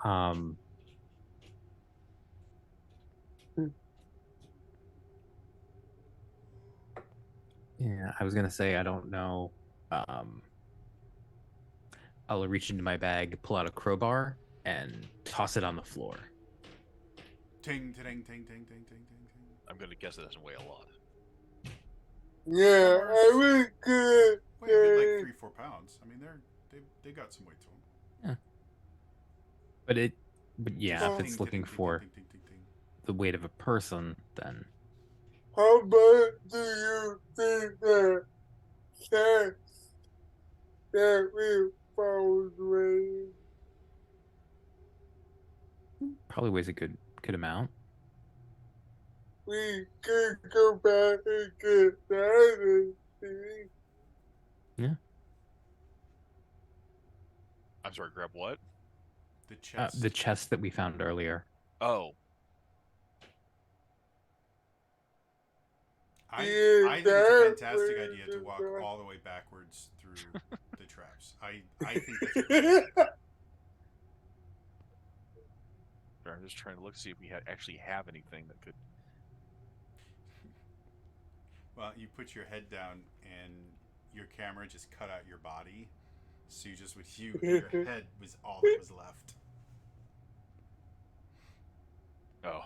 um, yeah, I was gonna say I don't know. I'll reach into my bag, pull out a crowbar, and toss it on the floor. Ting, ting, ting, ting, ting, ting, ting, ting. I'm going to guess it doesn't weigh a lot. Yeah, I was good. Well, you get like 3-4 pounds. I mean, they got some weight to them. But yeah, if Ting, it's ting, looking ting, for ting, ting, ting, ting. the weight of a person, then How much do you think that we found weighs? probably weighs a good amount. We could go back and get that and see. I'm sorry, grab what? The chest. The chest that we found earlier. Oh. I think it's a fantastic idea to walk all the way backwards through the traps. I think that's great. I'm just trying to look to see if we actually have anything that could. Well, you put your head down and your camera just cut out your body, so you just with you, your head was all that was left. Oh.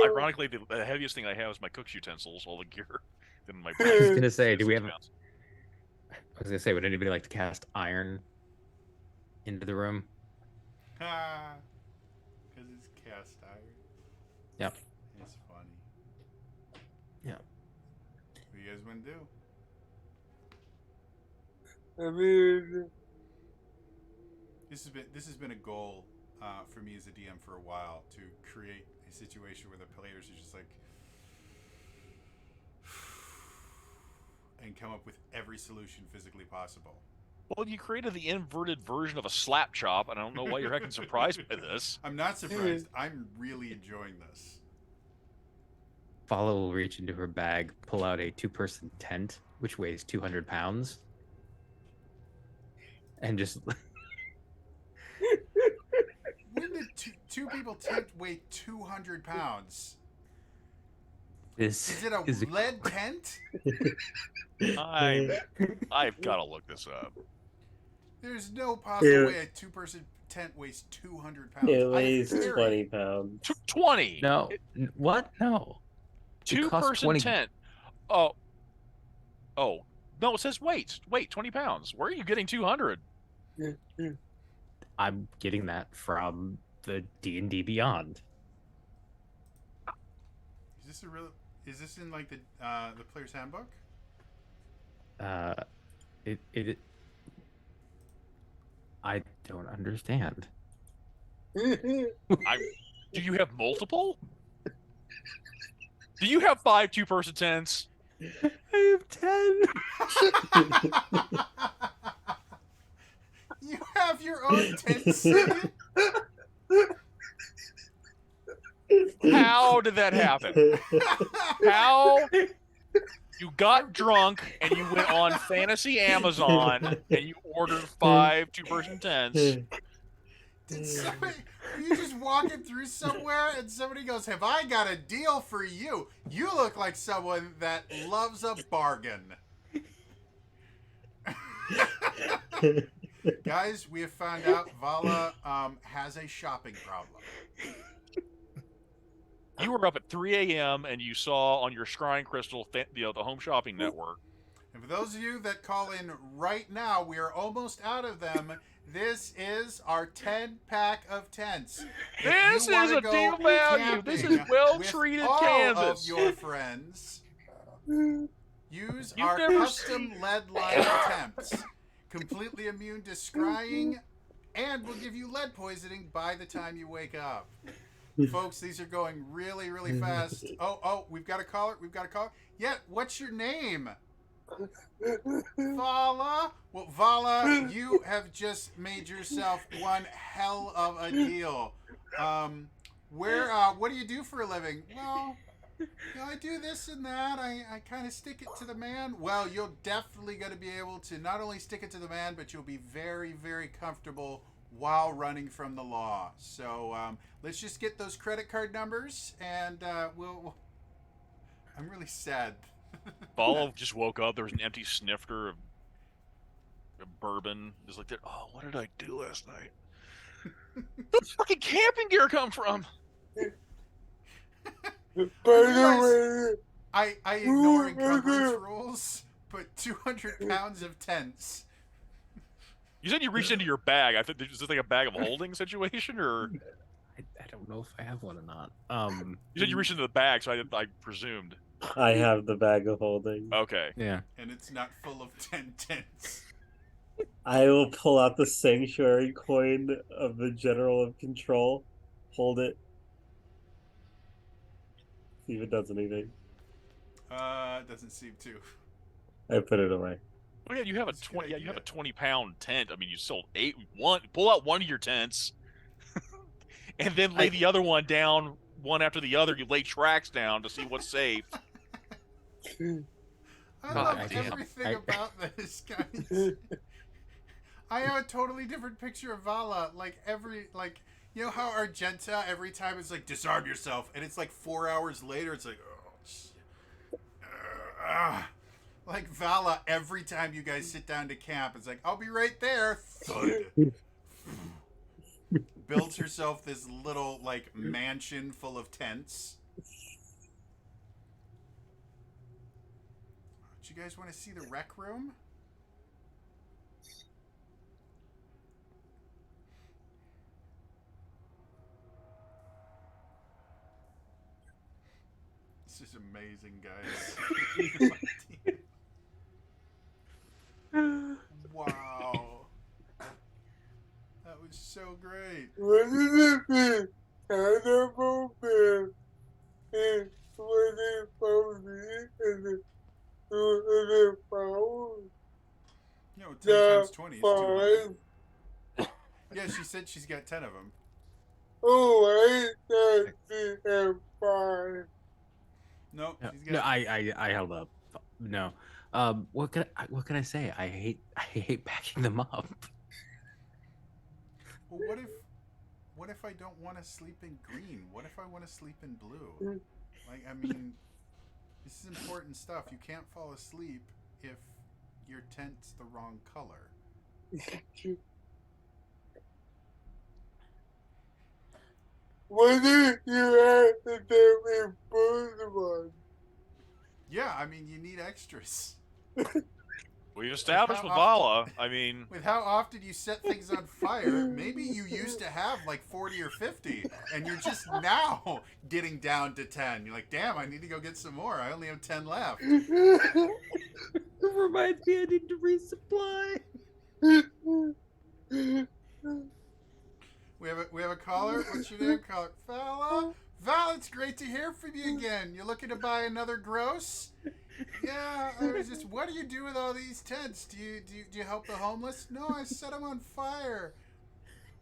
Ironically, the heaviest thing I have is my cook's utensils, all the gear. Then my I was gonna say, do we have? pounds. I was gonna say, would anybody like to cast iron into the room? Ah, because it's cast iron. Yep. It's funny. Yeah. What do you guys want to do? This has been a goal for me as a DM for a while, to create a situation where the players are just like, and come up with every solution physically possible. Well, you created the inverted version of a slap chop, and I don't know why you're heckin' surprised by this. I'm not surprised. I'm really enjoying this. Follow will reach into her bag, pull out a 2-person tent, which weighs 200 pounds, and just. When did two people tent weigh 200 pounds? This Is it a is lead tent? I've got to look this up. There's no possible way a 2-person tent weighs 200 pounds. It I weighs fear 20 it. pounds. 20. No, what? No. It costs 2-person 20. tent. Oh. No, it says weight. 20 pounds. Where are you getting 200? I'm getting that from the D&D Beyond. Is this in like the player's handbook? I don't understand. Do you have multiple? Do you have 5 2-person tents? I have 10. You have your own tent city? How did that happen? How? You got drunk and you went on Fantasy Amazon and you ordered 5 2-person tents. Did somebody? Were you just walking through somewhere and somebody goes, "Have I got a deal for you? You look like someone that loves a bargain." Guys, we have found out Vala has a shopping problem. You were up at 3 a.m. and you saw on your Scrying Crystal, the Home Shopping Network. And for those of you that call in right now, we are almost out of them. This is our 10-pack of tents. This is a deal value. This is well-treated Kansas. All of your friends, use You've our never custom lead line temps. Completely immune to scrying, and will give you lead poisoning by the time you wake up. Folks, these are going really, really fast. Oh, we've got a caller. Yeah, what's your name? Vala? Well, Vala, you have just made yourself one hell of a deal. What do you do for a living? Well, I do this and that. I kind of stick it to the man. Well, you're definitely going to be able to not only stick it to the man, but you'll be very, very comfortable while running from the law. So let's just get those credit card numbers, and we'll. I'm really sad. Vala just woke up. There was an empty snifter of bourbon. Just like that. Oh, what did I do last night? Where'd fucking camping gear come from? I ignore encumbrance rules, but 200 pounds of tents. You said you reached into your bag. I think is this like a bag of holding situation, or I don't know if I have one or not. you said you reached into the bag, so I presumed. I have the bag of holding. Okay. Yeah. And it's not full of 10 tents. I will pull out the sanctuary coin of the General of Control, hold it, see if it does anything. It doesn't seem to. I put it away. Oh yeah, you have a That's a good 20. Yeah, you have a idea. 20-pound tent. I mean, you sold 8. Pull out one of your tents. and then lay the other one down one after the other. You lay tracks down to see what's safe. I Oh, love damn. everything about this, guys. I have a totally different picture of Vala. Like you know how Argenta every time it's like disarm yourself, and it's like 4 hours later, it's like oh shit. Like Vala, every time you guys sit down to camp, it's like I'll be right there. Thud. Builds herself this little like mansion full of tents. Do you guys want to see the rec room? This is amazing, guys. Wow. That was so great. What is it mean? Cannibal bear is 20 pounds and pounds. You know, 10 times 20 is 200. Five. Yeah, she said she's got 10 of them. Oh, I thought she had 5. No, No, she's no, got. I held up. No. What can I say? I hate backing them up. Well, what if I don't want to sleep in green? What if I want to sleep in blue? Like, I mean, this is important stuff. You can't fall asleep if your tent's the wrong color. What if you accidentally burned one? Yeah, I mean, you need extras. We've established How with Vala. I mean, With how often you set things on fire, maybe you used to have like 40 or 50, and you're just now getting down to 10. You're like, damn, I need to go get some more. I only have 10 left. It reminds me I need to resupply. We have a caller. What's your name, caller? Vala? Val, it's great to hear from you again. You looking to buy another gross? Yeah, I was just. What do you do with all these tents? Do you help the homeless? No, I set them on fire.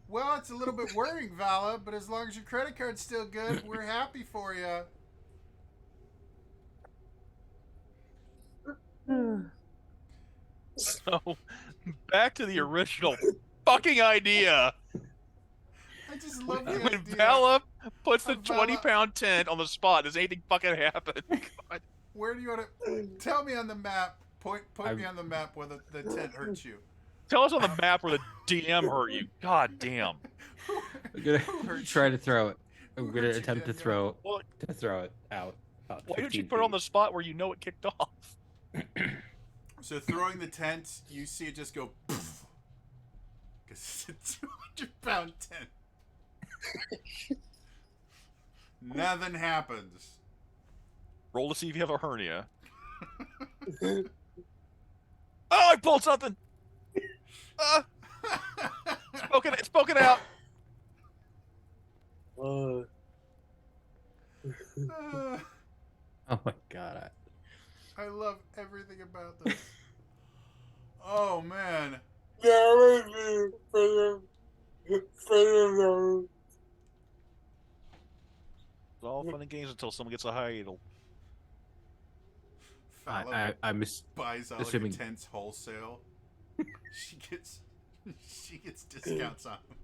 Well, it's a little bit worrying, Vala, but as long as your credit card's still good, we're happy for you. so back to the original fucking idea. I just love the When idea. Vala puts the of Vala- 20-pound tent on the spot, does anything fucking happen? God. Where do you want to? Tell me on the map. Point I'm- me on the map where the tent hurts you. Tell us on the map where the DM hurt you. God damn. I'm gonna Who hurt try you? to throw it. I'm Who gonna hurt you, attempt to Daniel? throw it out. About Why don't you 15 put it on feet. the spot where you know it kicked off? So throwing the tent, you see it just go poof. Because it's a 200-pound tent. Nothing happens. Roll to see if you have a hernia. Oh, I pulled something. It's poking out. Uh, Oh my god. I love everything about this. Oh man. That was for the It's all fun and games until someone gets a hiatal. Fala I'm buys all assuming- your tents wholesale. she gets discounts on them.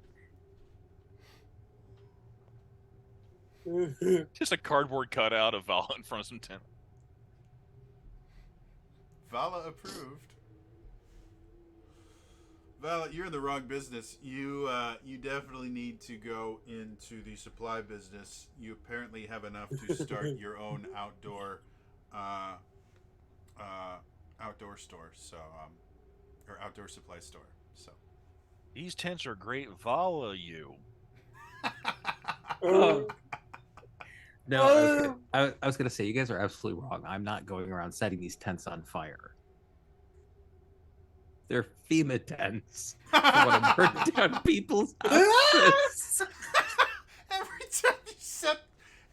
Just a cardboard cutout of Vala in front of some tent. Vala approved. Vala, you're in the wrong business. You definitely need to go into the supply business. You apparently have enough to start your own outdoor store. So or outdoor supply store. So These tents are great. Vala, you. Oh. No, I was gonna say you guys are absolutely wrong. I'm not going around setting these tents on fire. They're FEMA tents. I want to burn down people's houses.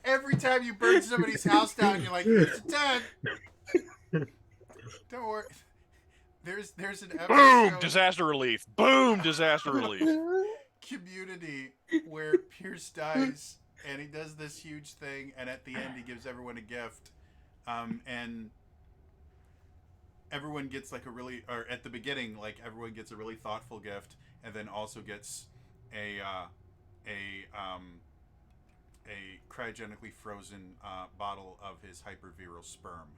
every time you burn somebody's house down, you're like, it's a tent. Don't worry. There's an episode. Boom! Disaster relief. Boom! Disaster relief. community where Pierce dies and he does this huge thing, and at the end he gives everyone a gift, and everyone gets like or at the beginning, like everyone gets a really thoughtful gift, and then also gets a cryogenically frozen bottle of his hyperviral sperm.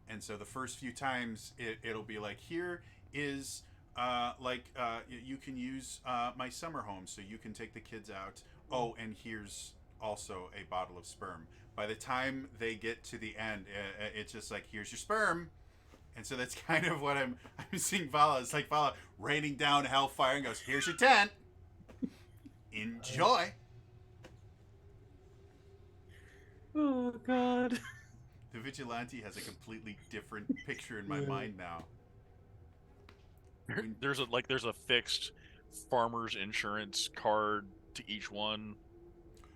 And so the first few times it'll be like, here is you can use my summer home, so you can take the kids out. Oh, and here's also a bottle of sperm. By the time they get to the end, it's just like, here's your sperm. And so that's kind of what I'm seeing Vala. It's like Vala raining down hellfire and goes, here's your tent. Enjoy. Oh God. The vigilante has a completely different picture in my mind now. There's a fixed farmer's insurance card to each one.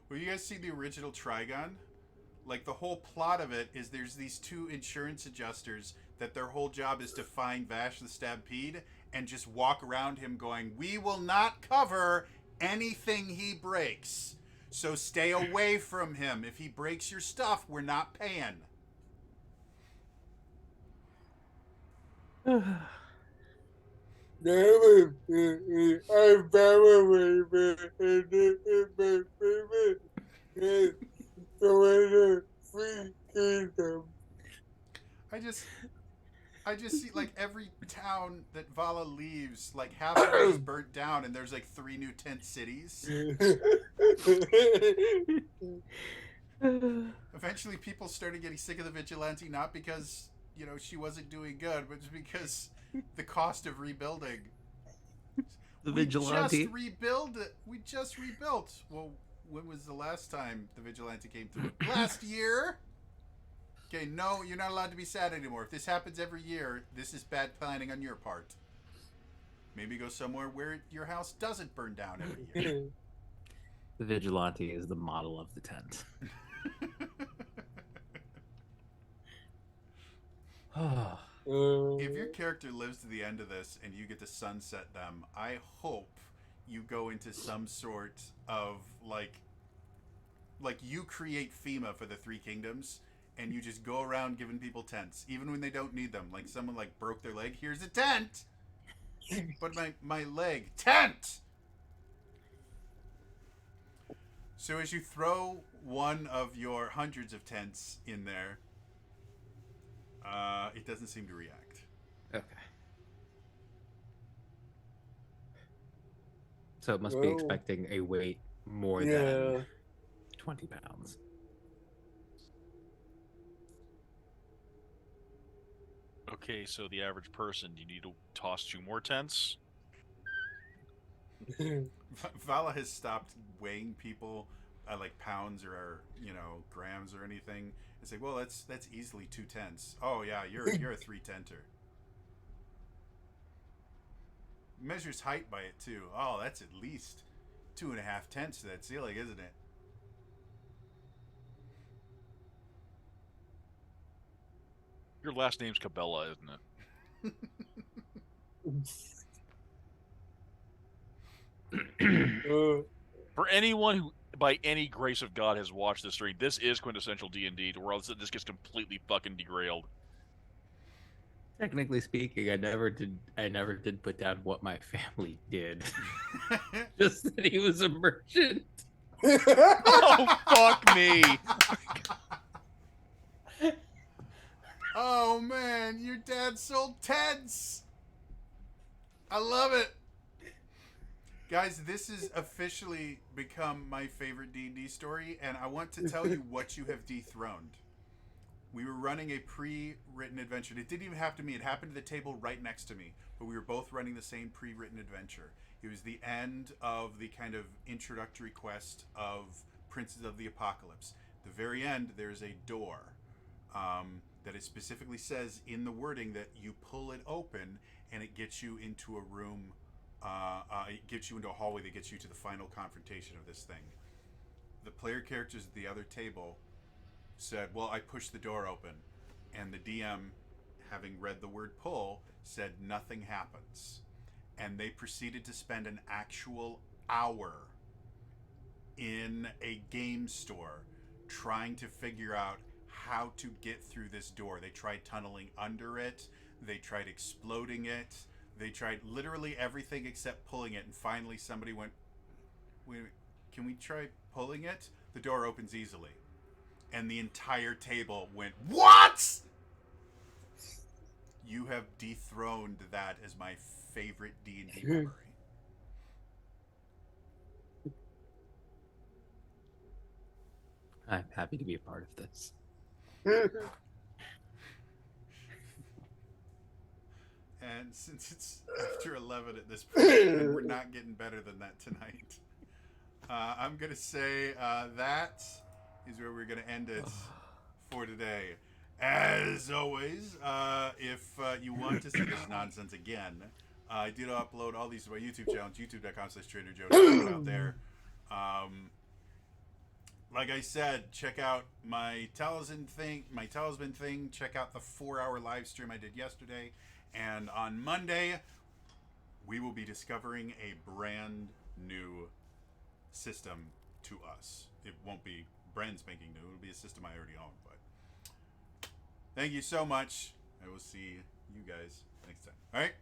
Well, you guys see the original Trigon? Like, the whole plot of it is there's these two insurance adjusters that their whole job is to find Vash the Stampede and just walk around him going, we will not cover anything he breaks. So stay away from him. If he breaks your stuff, we're not paying. I just see like every town that Vala leaves, like half of it is burnt down, and there's like 3 new tent cities. Eventually, people started getting sick of the vigilante, not because she wasn't doing good, but just because the cost of rebuilding. The vigilante. We just rebuilt. Well, when was the last time the vigilante came through? Last year. Okay, no, you're not allowed to be sad anymore. If this happens every year, this is bad planning on your part. Maybe go somewhere where your house doesn't burn down every year. The vigilante is the model of the tent. If your character lives to the end of this and you get to sunset them, I hope you go into some sort of like you create FEMA for the 3 Kingdoms, and you just go around giving people tents, even when they don't need them. Like someone like broke their leg, here's a tent. But my leg, tent. So as you throw one of your hundreds of tents in there, it doesn't seem to react. Okay. So it must be expecting a weight more than 20 pounds. Okay, so the average person, do you need to toss 2 more tents? Vala has stopped weighing people like pounds or grams or anything. It's like, well, that's easily 2 tents. Oh yeah, you're a 3-tenter. Measures height by it too. Oh, that's at least 2.5 tents to that ceiling, isn't it? Your last name's Cabela, isn't it? For anyone who, by any grace of God, has watched this stream, this is quintessential D&D, where this gets completely fucking derailed. Technically speaking, I never did put down what my family did. Just that he was a merchant. Oh, fuck me. Oh man, your dad sold tents. I love it. Guys, this has officially become my favorite D&D story, and I want to tell you what you have dethroned. We were running a pre-written adventure. It didn't even happen to me. It happened to the table right next to me, but we were both running the same pre-written adventure. It was the end of the kind of introductory quest of Princes of the Apocalypse. At the very end, there's a door that it specifically says in the wording that you pull it open and it gets you into a room. It gets you into a hallway that gets you to the final confrontation of this thing. The player characters at the other table said, well, I pushed the door open. And the DM, having read the word pull, said nothing happens. And they proceeded to spend an actual hour in a game store trying to figure out how to get through this door. They tried tunneling under it. They tried exploding it. They tried literally everything except pulling it. And finally somebody went, wait, can we try pulling it? The door opens easily. And the entire table went, what? You have dethroned that as my favorite D&D memory. I'm happy to be a part of this. And since it's after 11 at this point, and we're not getting better than that tonight, I'm going to say that is where we're going to end it for today. As always, if you want to see this nonsense again, I did upload all these to my YouTube channel, youtube.com/TraderJoe. Check it out there. Like I said, check out my talisman thing. Check out the 4-hour live stream I did yesterday. And on Monday, we will be discovering a brand new system to us. It won't be brand spanking new. It'll be a system I already own. But thank you so much. I will see you guys next time. All right?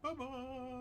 Bye-bye.